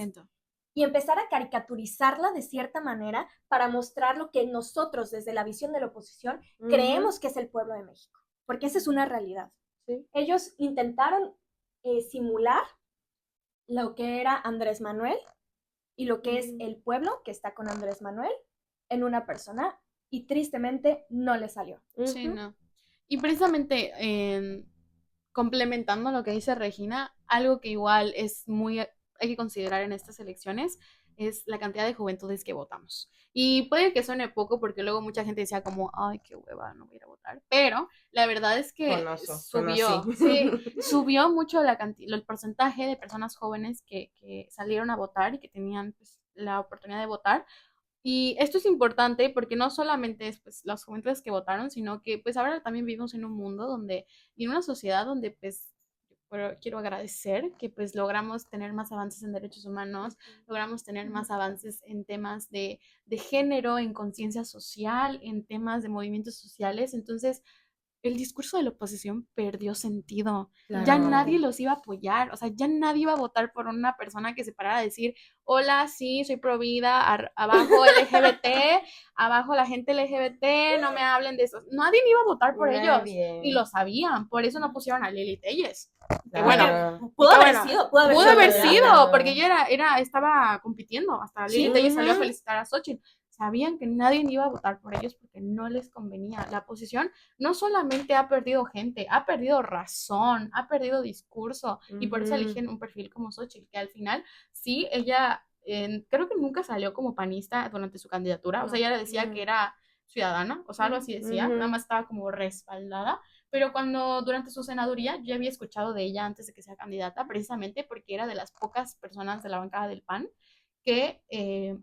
y empezar a caricaturizarla de cierta manera para mostrar lo que nosotros, desde la visión de la oposición, creemos que es el pueblo de México, porque esa es una realidad. Sí. Ellos intentaron simular lo que era Andrés Manuel y lo que es el pueblo que está con Andrés Manuel en una persona, y tristemente no le salió. Sí, no. Y precisamente complementando lo que dice Regina, algo que igual hay que considerar en estas elecciones es la cantidad de juventudes que votamos. Y puede que suene poco porque luego mucha gente decía como, ay, qué hueva, no voy a ir a votar. Pero la verdad es que subió mucho el porcentaje de personas jóvenes que salieron a votar y que tenían pues, la oportunidad de votar. Y esto es importante porque no solamente es pues las juventudes que votaron, sino que pues ahora también vivimos en un mundo y en una sociedad donde pues quiero agradecer que pues logramos tener más avances en derechos humanos, logramos tener más avances en temas de género, en conciencia social, en temas de movimientos sociales. Entonces, el discurso de la oposición perdió sentido. Claro. Ya nadie los iba a apoyar, o sea, ya nadie iba a votar por una persona que se parara a decir, hola, sí, soy pro vida, abajo LGBT, abajo la gente LGBT, no me hablen de eso. Nadie iba a votar por ellos y lo sabían, por eso no pusieron a Lili Telles. Que bueno, pudo haber sido, porque ella estaba compitiendo, hasta Lili Telles salió a felicitar a Xochitl. Sabían que nadie iba a votar por ellos porque no les convenía. La oposición no solamente ha perdido gente, ha perdido razón, ha perdido discurso, y por eso eligen un perfil como Xochitl, que al final, sí, ella creo que nunca salió como panista durante su candidatura, o sea, ella decía que era ciudadana, o sea, algo así decía, nada más estaba como respaldada, pero durante su senaduría, yo había escuchado de ella antes de que sea candidata, precisamente porque era de las pocas personas de la bancada del PAN que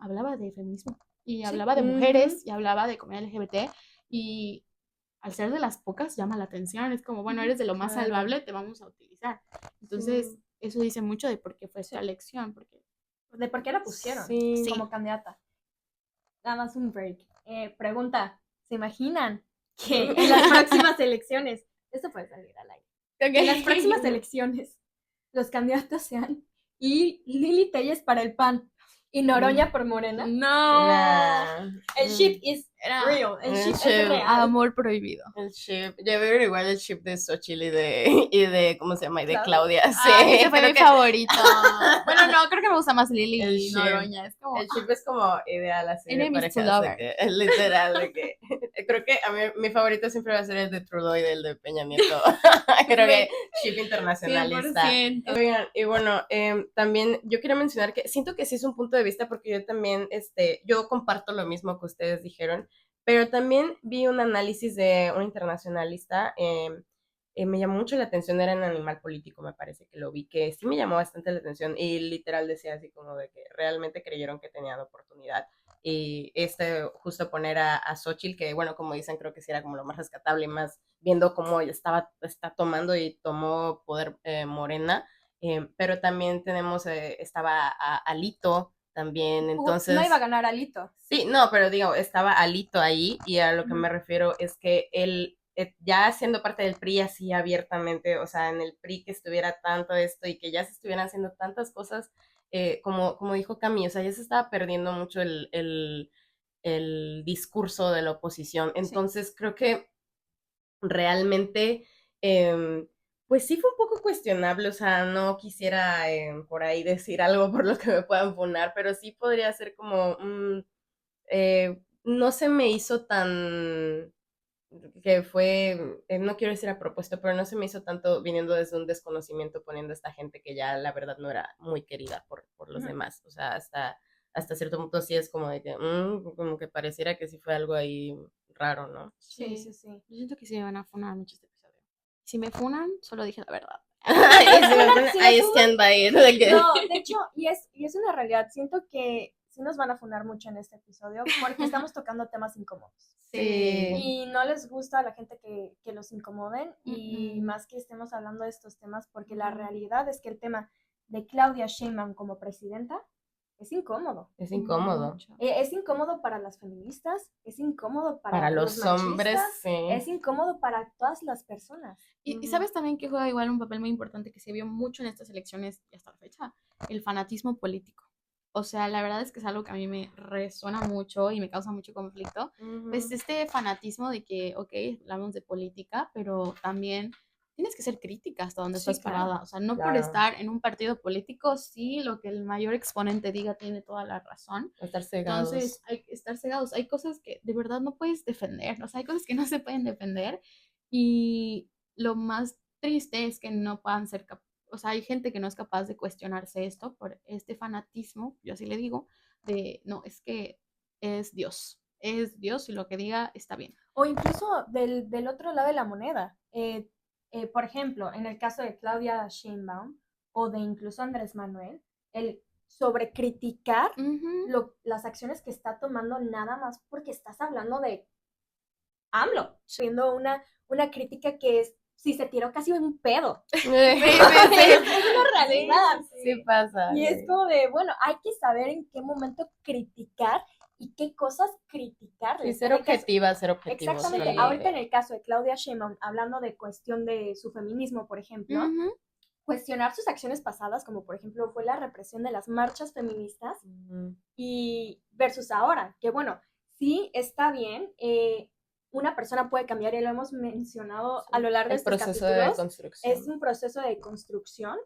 hablaba de feminismo. Y hablaba de mujeres, y hablaba de comunidad LGBT, y al ser de las pocas llama la atención, es como, bueno, eres de lo más salvable, te vamos a utilizar. Entonces, eso dice mucho de por qué fue su elección, de por qué la pusieron como candidata. Nada más un break. Pregunta, ¿se imaginan que en las próximas elecciones esto puede salir al aire? Ok. que en las próximas elecciones los candidatos sean Lili Telles para el PAN y Noroña por Morena. No. Nah. El ship is Era real, el el ship ship. es real. amor prohibido. El ship, ya veo igual el ship de Xochitl y de ¿cómo se llama? Y de Claudia. Claudia, sí. Ay, ese fue creo mi que favorito. Bueno, no, creo que me gusta más Lili El y ship. Noroña. Es como El ship es como ideal así de enemies to parejas, de lovers. que es literal, de que creo que a mí mi favorito siempre va a ser el de Trudeau y el de Peña Nieto. Creo que ship internacionalista. 100%. Oigan, y bueno, también yo quería mencionar que siento que sí es un punto de vista porque yo también, yo comparto lo mismo que ustedes dijeron, pero también vi un análisis de un internacionalista, me llamó mucho la atención, era en Animal Político, me parece que lo vi, que sí me llamó bastante la atención y literal decía así como de que realmente creyeron que tenían oportunidad. Y justo poner a Xochitl, que bueno, como dicen, creo que sí era como lo más rescatable y más viendo cómo está tomando y tomó poder Morena, pero también estaba Alito también, entonces... No iba a ganar Alito. Sí, no, pero digo, estaba Alito ahí y a lo que me refiero es que él, ya siendo parte del PRI así abiertamente, o sea, en el PRI que estuviera tanto esto y que ya se estuvieran haciendo tantas cosas, como dijo Cami, o sea, ya se estaba perdiendo mucho el discurso de la oposición. Entonces, creo que realmente, pues sí fue un poco cuestionable, o sea, no quisiera por ahí decir algo por lo que me puedan funar, pero sí podría ser como... no se me hizo tan que fue, no quiero decir a propósito, pero no se me hizo tanto viniendo desde un desconocimiento poniendo a esta gente que ya la verdad no era muy querida por los demás. O sea, hasta cierto punto sí es como de que, como que pareciera que sí fue algo ahí raro, ¿no? Sí. Yo siento que sí me van a funar mucho este episodio. Si me funan, solo dije la verdad. Y si me ponen, Si me I funan- stand by it. de que- No, de hecho, y es una realidad. Siento que sí nos van a funar mucho en este episodio porque estamos tocando temas incómodos. Sí. Y no les gusta a la gente que los incomoden y Mm-mm. más que estemos hablando de estos temas porque la realidad es que el tema de Claudia Sheinbaum como presidenta es incómodo. Es incómodo. Mucho. Es incómodo para las feministas, es incómodo para Los hombres, machistas, sí. es incómodo para todas las personas. Y sabes también que juega igual un papel muy importante que se vio mucho en estas elecciones y hasta la fecha, el fanatismo político. O sea, la verdad es que es algo que a mí me resuena mucho y me causa mucho conflicto. Pues este fanatismo de que, ok, hablamos de política, pero también tienes que ser crítica hasta donde Sí, estás claro. parada. O sea, no por Claro. estar en un partido político, sí, lo que el mayor exponente diga tiene toda la razón. Estar cegados. Entonces, hay que estar cegados. Hay cosas que de verdad no puedes defender. O sea, hay cosas que no se pueden defender. Y lo más triste es que no puedan ser o sea, hay gente que no es capaz de cuestionarse esto por este fanatismo, yo así le digo, de no, es que es Dios y lo que diga está bien. O incluso del otro lado de la moneda. Por ejemplo, en el caso de Claudia Sheinbaum o de incluso Andrés Manuel, el sobrecriticar las acciones que está tomando nada más porque estás hablando de AMLO, siendo una crítica que es si se tiró casi un pedo. Sí, Es una realidad. Sí pasa. Y es como de, bueno, hay que saber en qué momento criticar y qué cosas criticar. Sí, ser objetiva, ser objetivos. Exactamente. Sí. Ahorita en el caso de Claudia Sheinbaum, hablando de cuestión de su feminismo, por ejemplo, cuestionar sus acciones pasadas, como por ejemplo fue la represión de las marchas feministas, y versus ahora, que bueno, sí está bien, una persona puede cambiar, y lo hemos mencionado a lo largo de estos proceso capítulos, de construcción. es un proceso de construcción,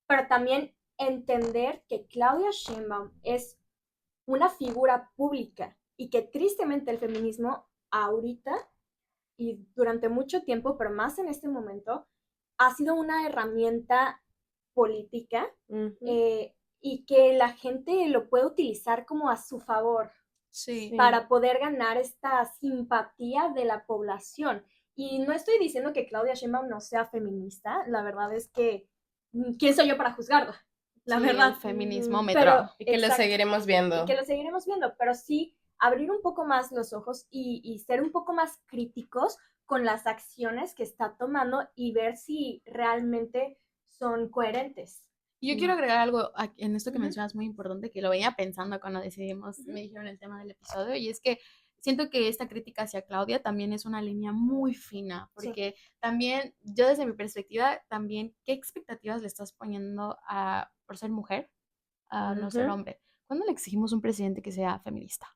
pero también entender que Claudia Sheinbaum es una figura pública y que tristemente el feminismo ahorita y durante mucho tiempo, pero más en este momento, ha sido una herramienta política y que la gente lo puede utilizar como a su favor. Sí. Para poder ganar esta simpatía de la población. Y no estoy diciendo que Claudia Sheinbaum no sea feminista, la verdad es que, ¿quién soy yo para juzgarla? La verdad. El feminismo me Pero, traba. Y que lo seguiremos viendo. Y que lo seguiremos viendo, pero sí abrir un poco más los ojos y ser un poco más críticos con las acciones que está tomando y ver si realmente son coherentes. Y yo quiero agregar algo en esto que mencionas muy importante, que lo venía pensando cuando decidimos, me dijeron el tema del episodio, y es que siento que esta crítica hacia Claudia también es una línea muy fina, Sí. porque también, yo desde mi perspectiva, también, ¿qué expectativas le estás poniendo por ser mujer a no ser Ujú. hombre? ¿Cuándo le exigimos a un presidente que sea feminista?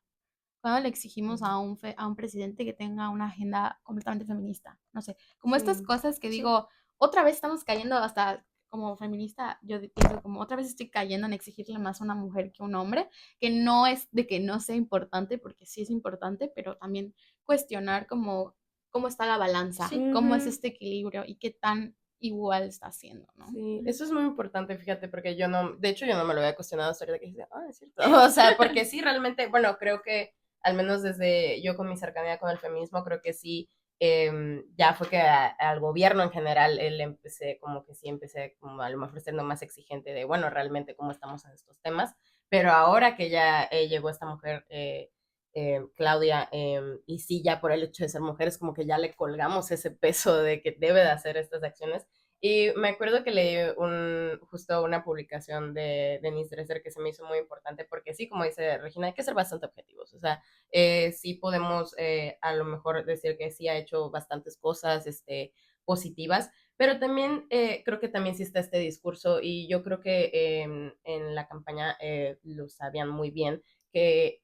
¿Cuándo le exigimos a un presidente que tenga una agenda completamente feminista? No sé, como estas Sí. cosas que Sí. digo, otra vez estamos cayendo hasta como feminista, yo pienso como otra vez estoy cayendo en exigirle más a una mujer que a un hombre, que no es de que no sea importante, porque sí es importante, pero también cuestionar como cómo está la balanza, Sí. cómo es Ujú. este equilibrio y qué tan igual está haciendo, ¿no? Sí, eso es muy importante, fíjate, porque yo no, de hecho yo no me lo había cuestionado hasta ahorita que dije, es cierto. O sea, porque sí, realmente, bueno, creo que al menos desde yo con mi cercanía con el feminismo, creo que sí, ya fue que al gobierno en general, él empecé, como que sí empecé como a lo mejor siendo más exigente de, bueno, realmente cómo estamos en estos temas, pero ahora que ya llegó esta mujer, Claudia, y sí, ya por el hecho de ser mujer, es como que ya le colgamos ese peso de que debe de hacer estas acciones. Y me acuerdo que leí justo una publicación de Denise Dresser que se me hizo muy importante porque sí, como dice Regina, hay que ser bastante objetivos. O sea, sí podemos a lo mejor decir que sí ha hecho bastantes cosas positivas, pero también creo que también sí está este discurso y yo creo que en la campaña lo sabían muy bien, que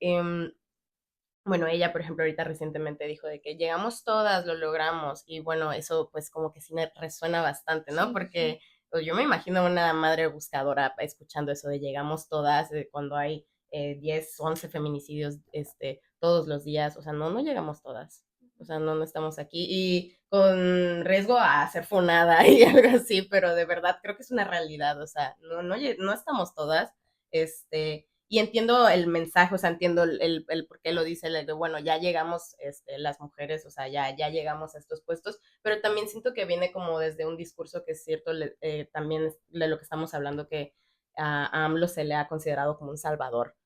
bueno, ella, por ejemplo, ahorita recientemente dijo de que llegamos todas, lo logramos, y bueno, eso pues como que sí me resuena bastante, ¿no? Sí, Porque pues, yo me imagino una madre buscadora escuchando eso de llegamos todas, cuando hay 10, 11 feminicidios todos los días, o sea, no llegamos todas, o sea, no estamos aquí, y con riesgo a ser funada y algo así, pero de verdad creo que es una realidad, o sea, no estamos todas, y entiendo el mensaje, o sea, entiendo el por qué lo dice, el de, bueno, ya llegamos las mujeres, o sea, ya llegamos a estos puestos, pero también siento que viene como desde un discurso que es cierto, también es de lo que estamos hablando, que a AMLO se le ha considerado como un salvador,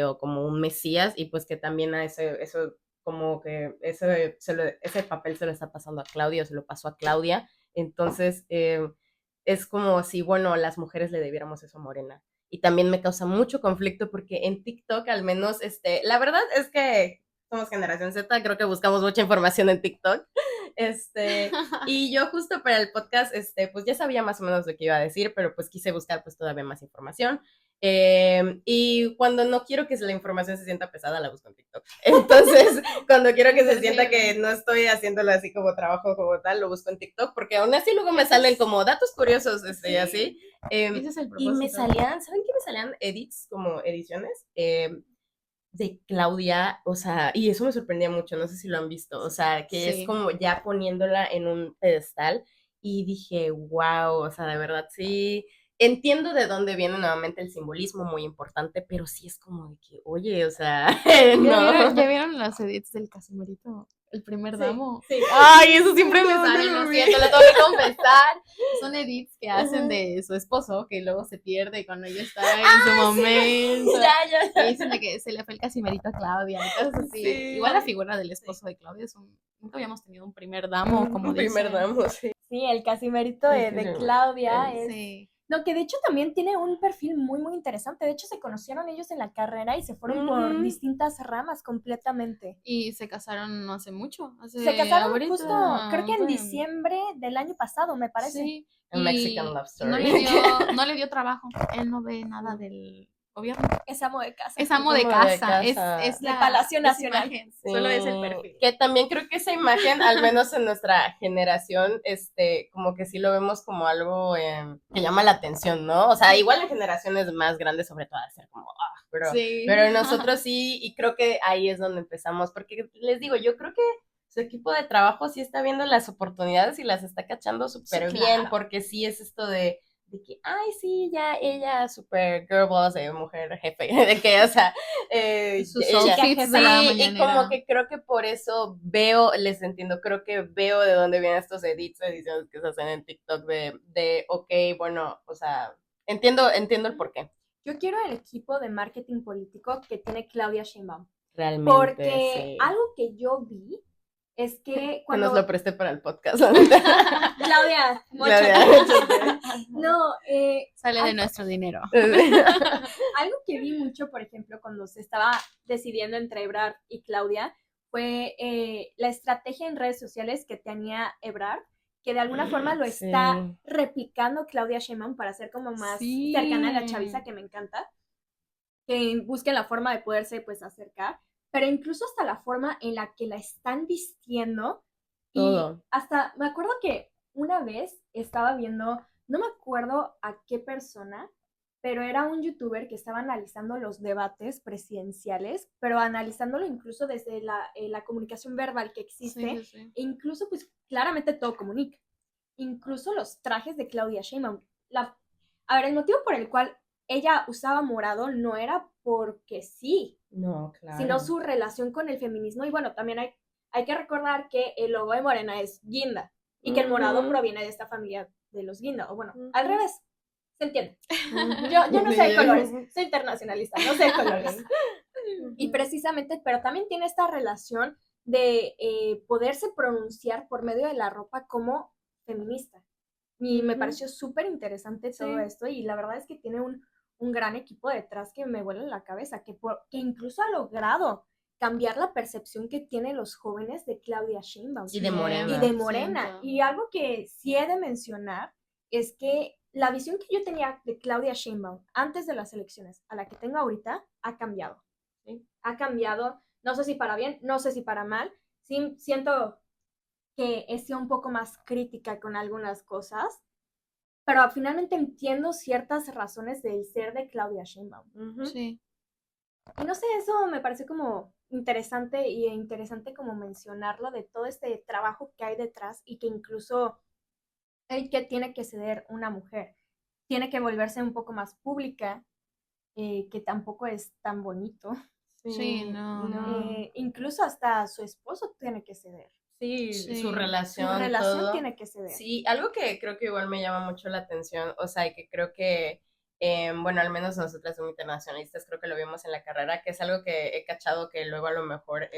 o como un mesías, y pues que también a eso como que ese papel se lo está pasando a Claudia, o se lo pasó a Claudia, entonces es como si, bueno, las mujeres le debiéramos eso a Morena, y también me causa mucho conflicto porque en TikTok al menos, la verdad es que somos generación Z, creo que buscamos mucha información en TikTok, y yo justo para el podcast, pues ya sabía más o menos lo que iba a decir, pero pues quise buscar pues todavía más información, y cuando no quiero que la información se sienta pesada, la busco en TikTok. Entonces, cuando quiero que se sienta que no estoy haciéndolo así como trabajo como tal, lo busco en TikTok, porque aún así luego me salen como datos curiosos, y así. Ese es el Y me propósito. salían, ¿saben qué me salían? Edits, como ediciones, de Claudia, o sea, y eso me sorprendía mucho, no sé si lo han visto, o sea, que es Sí. como ya poniéndola en un pedestal, y dije, wow, o sea, de verdad sí, entiendo de dónde viene nuevamente el simbolismo muy importante, pero sí es como de que, oye, o sea, no. ¿Ya vieron los edits del Casimerito? El primer damo. Sí. Ay, eso siempre me No, sale, no lo lo vi. siento, lo tengo que confesar. Son edits que hacen Ajá. de su esposo, que luego se pierde cuando ella está en su momento. Ya. Y dicen de que se le fue el Casimerito a Claudia y cosas así. Sí. Igual la figura del esposo de Claudia nunca habíamos tenido un primer damo, como Un primer dicen. damo, sí. Sí, el Casimerito de Claudia es... Sí. No, que de hecho también tiene un perfil muy, muy interesante. De hecho, se conocieron ellos en la carrera y se fueron por Ujú. distintas ramas completamente. Y se casaron no hace mucho, Se casaron ahorita justo, creo que en fue- diciembre del año pasado, me parece. Sí, A Mexican Love y no Story. no le dio trabajo. Él no ve nada del gobierno. Es amo de casa. Es amo Es de amo de casa, casa. es De la Palacio es Nacional. imagen, Sí, solo es el perfil. que también creo que esa imagen, al menos en nuestra generación, como que sí lo vemos como algo que llama la atención, ¿no? O sea, igual en generaciones más grandes, sobre todo, de ser como, Sí. pero nosotros sí, y creo que ahí es donde empezamos, porque les digo, yo creo que su equipo de trabajo sí está viendo las oportunidades y las está cachando súper Sí, bien, claro. porque sí es esto de que, ay, sí, ya ella super girl boss, mujer jefe, de que, o sea, Sus ella, outfits de la sí, y mañanera. como que creo que por eso les entiendo, creo que veo de dónde vienen estos ediciones que se hacen en TikTok ok, bueno, o sea, entiendo el porqué. Yo quiero el equipo de marketing político que tiene Claudia Sheinbaum. Realmente, Porque sí. algo que yo vi es que Que cuando... nos lo presté para el podcast. Claudia, Claudia, móchate. No, Sale de nuestro dinero. algo que vi mucho, por ejemplo, cuando se estaba decidiendo entre Ebrard y Claudia, fue la estrategia en redes sociales que tenía Ebrard, que de alguna forma lo está replicando Claudia Sheinbaum para ser como más cercana a la chaviza, que me encanta, que busquen la forma de poderse pues acercar, pero incluso hasta la forma en la que la están vistiendo. Todo. Y hasta me acuerdo que una vez estaba viendo, no me acuerdo a qué persona, pero era un youtuber que estaba analizando los debates presidenciales, pero analizándolo incluso desde la comunicación verbal que existe, e incluso pues claramente todo comunica. Incluso los trajes de Claudia Sheinbaum. A ver, el motivo por el cual ella usaba morado no era porque sí, No, claro. sino su relación con el feminismo. Y bueno, también hay que recordar que el logo de Morena es guinda y que el morado proviene de esta familia de los guinda, o bueno, al revés, se entiende. Yo no sé de colores, soy internacionalista, no sé de colores. Y precisamente, pero también tiene esta relación de poderse pronunciar por medio de la ropa como feminista. Y me pareció súper interesante todo esto, y la verdad es que tiene un gran equipo detrás que me vuela la cabeza, que incluso ha logrado cambiar la percepción que tienen los jóvenes de Claudia Sheinbaum. Y de Morena. Y de Morena. Y algo que sí he de mencionar es que la visión que yo tenía de Claudia Sheinbaum antes de las elecciones a la que tengo ahorita ha cambiado. ¿Sí? Ha cambiado, no sé si para bien, no sé si para mal. Sí, siento que he sido un poco más crítica con algunas cosas, pero finalmente entiendo ciertas razones del ser de Claudia Sheinbaum. Sí. Y no sé, eso me parece como interesante, y interesante como mencionarlo, de todo este trabajo que hay detrás, y que incluso el que tiene que ceder una mujer tiene que volverse un poco más pública, que tampoco es tan bonito. Sí, no. Incluso hasta su esposo tiene que ceder. Sí, Sí. su relación, Su relación todo. tiene que ceder. Sí, algo que creo que igual me llama mucho la atención, o sea, y que creo que, bueno, al menos nosotras como internacionalistas creo que lo vimos en la carrera, que es algo que he cachado que luego a lo mejor,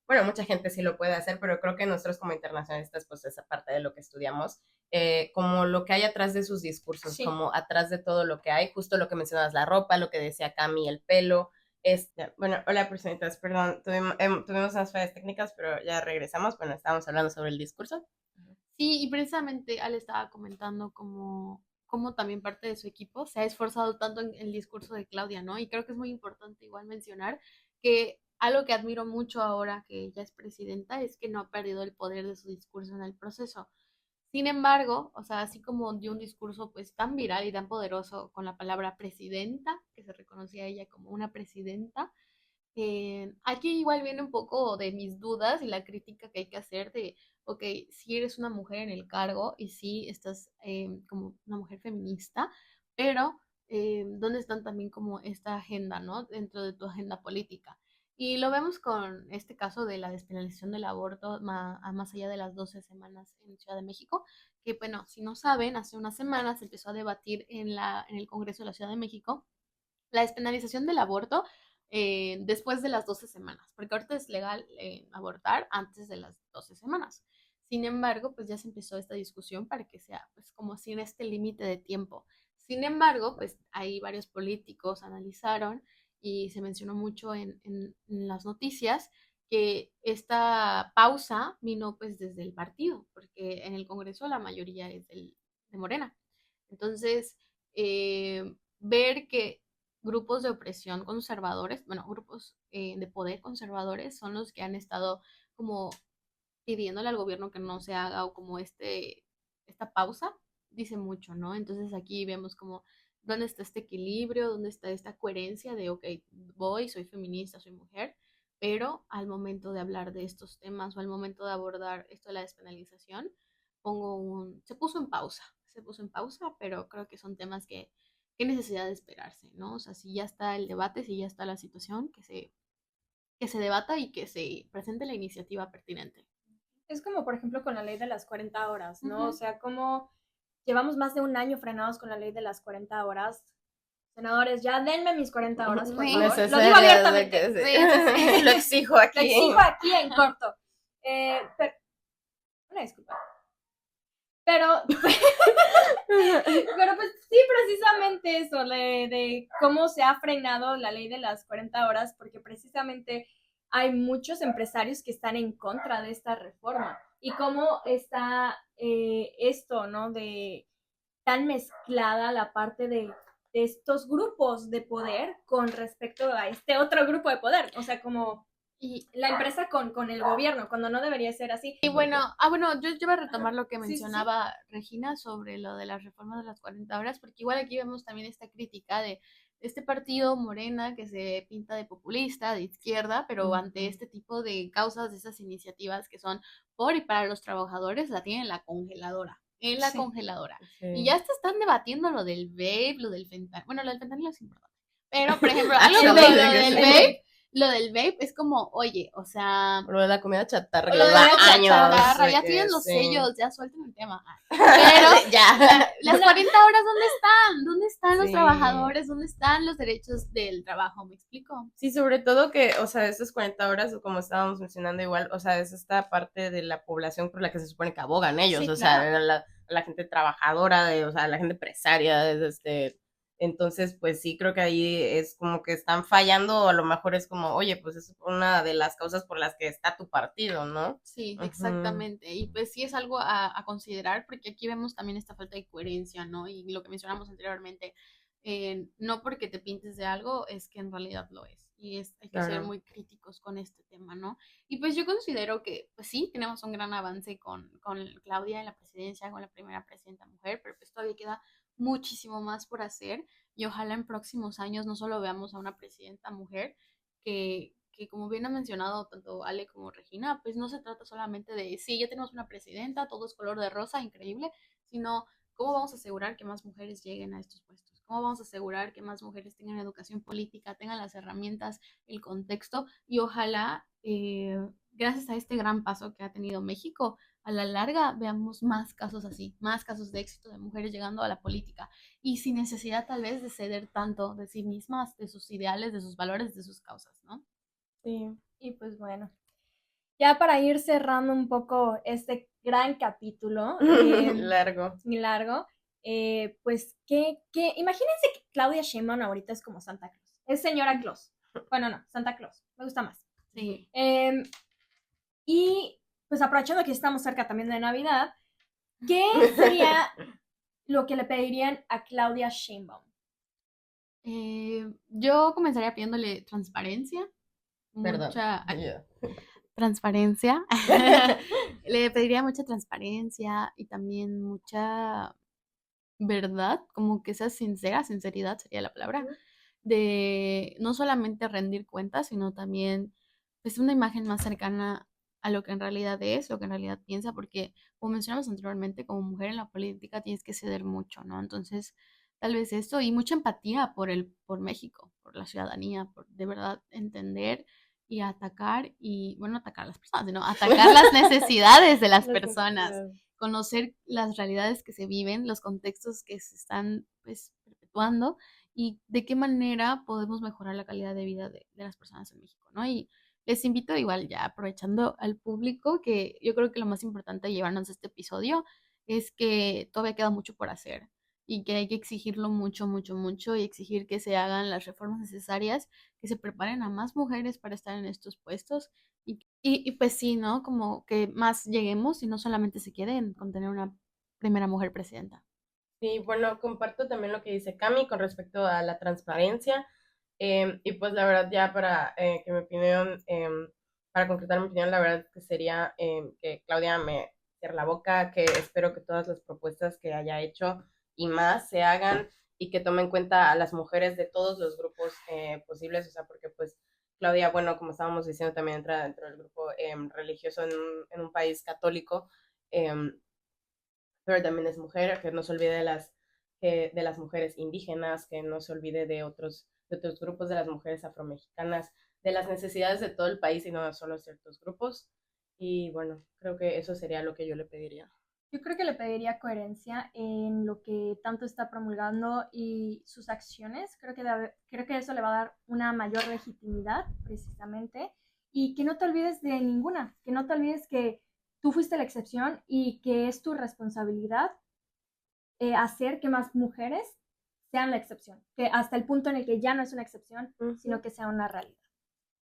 bueno, mucha gente sí lo puede hacer, pero creo que nosotros como internacionalistas, pues esa parte de lo que estudiamos, como lo que hay atrás de sus discursos, como atrás de todo lo que hay, justo lo que mencionabas, la ropa, lo que decía Cami, el pelo. Bueno, hola personitas, perdón, tuvimos unas fallas técnicas, pero ya regresamos. Bueno, estábamos hablando sobre el discurso. Sí, y precisamente Ale estaba comentando como también parte de su equipo se ha esforzado tanto en el discurso de Claudia, ¿no? Y creo que es muy importante igual mencionar que algo que admiro mucho ahora que ella es presidenta es que no ha perdido el poder de su discurso en el proceso. Sin embargo, o sea, así como dio un discurso pues tan viral y tan poderoso con la palabra presidenta, que se reconocía a ella como una presidenta, aquí igual viene un poco de mis dudas y la crítica que hay que hacer de, ok, si eres una mujer en el cargo y sí estás como una mujer feminista, pero ¿dónde están también como esta agenda, ¿no? Dentro de tu agenda política. Y lo vemos con este caso de la despenalización del aborto más allá de las 12 semanas en Ciudad de México, que bueno, si no saben, hace unas semanas se empezó a debatir en el Congreso de la Ciudad de México la despenalización del aborto después de las 12 semanas, porque ahorita es legal abortar antes de las 12 semanas. Sin embargo, pues ya se empezó esta discusión para que sea pues como sin este límite de tiempo. Sin embargo, pues ahí varios políticos analizaron y se mencionó mucho en las noticias que esta pausa vino pues desde el partido, porque en el Congreso la mayoría es de Morena. Entonces, ver que grupos de opresión conservadores, bueno, grupos de poder conservadores son los que han estado como pidiéndole al gobierno que no se haga o como esta pausa, dice mucho, ¿no? Entonces aquí vemos como dónde está este equilibrio, dónde está esta coherencia de, ok, soy feminista, soy mujer, pero al momento de hablar de estos temas o al momento de abordar esto de la despenalización, se puso en pausa, pero creo que son temas que qué necesidad de esperarse, ¿no? O sea, si ya está el debate, si ya está la situación, que se debata y que se presente la iniciativa pertinente. Es como, por ejemplo, con la ley de las 40 horas, ¿no? O sea, como llevamos más de un año frenados con la ley de las 40 horas. Senadores, ya denme mis 40 horas, por favor. Lo digo abiertamente. Sí. Lo exijo aquí. Lo exijo aquí en corto. Pero, una disculpa. Pero, pero pues sí, precisamente eso, de cómo se ha frenado la ley de las 40 horas, porque precisamente hay muchos empresarios que están en contra de esta reforma. Y cómo está esto, ¿no? De tan mezclada la parte de estos grupos de poder con respecto a este otro grupo de poder. O sea, como Y, la empresa con el gobierno, cuando no debería ser así. y bueno, yo voy a retomar lo que Sí, sí, sí. mencionaba Regina sobre lo de las reformas de las 40 horas, porque igual aquí vemos también esta crítica de este partido Morena que se pinta de populista, de izquierda, pero ante este tipo de causas, de esas iniciativas que son por y para los trabajadores, la tienen en la congeladora. En la Sí. congeladora. Sí. Y ya están debatiendo lo del vape, lo del fentanilo. Bueno, lo del fentanilo es importante. Pero, por ejemplo, algo como lo del vape, lo del vape es como, oye, o sea, Lo de la comida chatarra lo de lleva la años. chatarra, ya que tienen los sí. sellos, ya suelten el tema. Pero ya. las 40 horas, ¿dónde están? ¿Dónde están los Sí. trabajadores? ¿Dónde están los derechos del trabajo? ¿Me explico? Sí, sobre todo que, o sea, estas 40 horas, como estábamos mencionando igual, o sea, es esta parte de la población por la que se supone que abogan ellos, Sí, o claro. sea, la gente trabajadora, o sea, la gente empresaria, entonces, pues sí, creo que ahí es como que están fallando, o a lo mejor es como, oye, pues es una de las causas por las que está tu partido, ¿no? Sí, Ujú. exactamente. Y pues sí es algo a considerar porque aquí vemos también esta falta de coherencia, ¿no? Y lo que mencionamos anteriormente, no porque te pintes de algo es que en realidad lo es. Y hay que ser Claro. muy críticos con este tema, ¿no? Y pues yo considero que, pues sí, tenemos un gran avance con Claudia en la presidencia, con la primera presidenta mujer, pero pues todavía queda muchísimo más por hacer y ojalá en próximos años no solo veamos a una presidenta mujer, que como bien ha mencionado tanto Ale como Regina, pues no se trata solamente de, sí, ya tenemos una presidenta, todo es color de rosa, increíble, sino cómo vamos a asegurar que más mujeres lleguen a estos puestos, cómo vamos a asegurar que más mujeres tengan educación política, tengan las herramientas, el contexto y ojalá, gracias a este gran paso que ha tenido México, a la larga veamos más casos así, más casos de éxito de mujeres llegando a la política y sin necesidad tal vez de ceder tanto de sí mismas, de sus ideales, de sus valores, de sus causas, ¿no? Sí. Y pues bueno, ya para ir cerrando un poco este gran capítulo Largo. y largo, pues imagínense que Claudia Sheinbaum ahorita es como Santa Claus, es señora Claus. Bueno, no, Santa Claus, me gusta más. Sí. Y pues aprovechando que estamos cerca también de Navidad, ¿qué sería lo que le pedirían a Claudia Sheinbaum? Yo comenzaría pidiéndole transparencia, Perdón. mucha Yeah. transparencia. Le pediría mucha transparencia y también mucha verdad, como que sea sincera, sinceridad sería la palabra, de no solamente rendir cuentas, sino también pues una imagen más cercana a lo que en realidad es, lo que en realidad piensa, porque como mencionamos anteriormente, como mujer en la política tienes que ceder mucho, ¿no? Entonces, tal vez eso y mucha empatía por México, por la ciudadanía, por de verdad entender y atacar y, bueno, atacar a las personas, sino atacar las necesidades de las personas, conocer las realidades que se viven, los contextos que se están pues perpetuando y de qué manera podemos mejorar la calidad de vida de las personas en México, ¿no? Y les invito igual ya aprovechando al público que yo creo que lo más importante de llevarnos a este episodio es que todavía queda mucho por hacer y que hay que exigirlo mucho, mucho, mucho y exigir que se hagan las reformas necesarias, que se preparen a más mujeres para estar en estos puestos y pues sí, ¿no? Como que más lleguemos y no solamente se queden con tener una primera mujer presidenta. Sí, bueno, comparto también lo que dice Cami con respecto a la transparencia. Y pues la verdad ya para que mi opinión, para concretar mi opinión, la verdad que sería que Claudia me cierre la boca, que espero que todas las propuestas que haya hecho y más se hagan y que tome en cuenta a las mujeres de todos los grupos posibles, o sea, porque pues Claudia, bueno, como estábamos diciendo, también entra dentro del grupo religioso en un país católico, pero también es mujer, que no se olvide de las mujeres indígenas, que no se olvide de otros grupos de las mujeres afromexicanas, de las necesidades de todo el país y no solo ciertos grupos. Y bueno, creo que eso sería lo que yo le pediría. Yo creo que le pediría coherencia en lo que tanto está promulgando y sus acciones. Creo que eso le va a dar una mayor legitimidad, precisamente. y que no te olvides de ninguna, que no te olvides que tú fuiste la excepción y que es tu responsabilidad hacer que más mujeres sean la excepción, que hasta el punto en el que ya no es una excepción, sino que sea una realidad.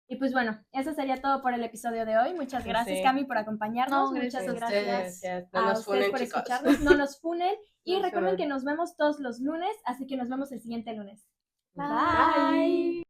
Y pues bueno, eso sería todo por el episodio de hoy. Muchas gracias, Sí. Cami, por acompañarnos. No, Muchas gracias. gracias No a nos ustedes funen, por chicos. escucharnos. No nos funen. Y No nos recuerden funen. que nos vemos todos los lunes, así que nos vemos el siguiente lunes. Bye. Bye.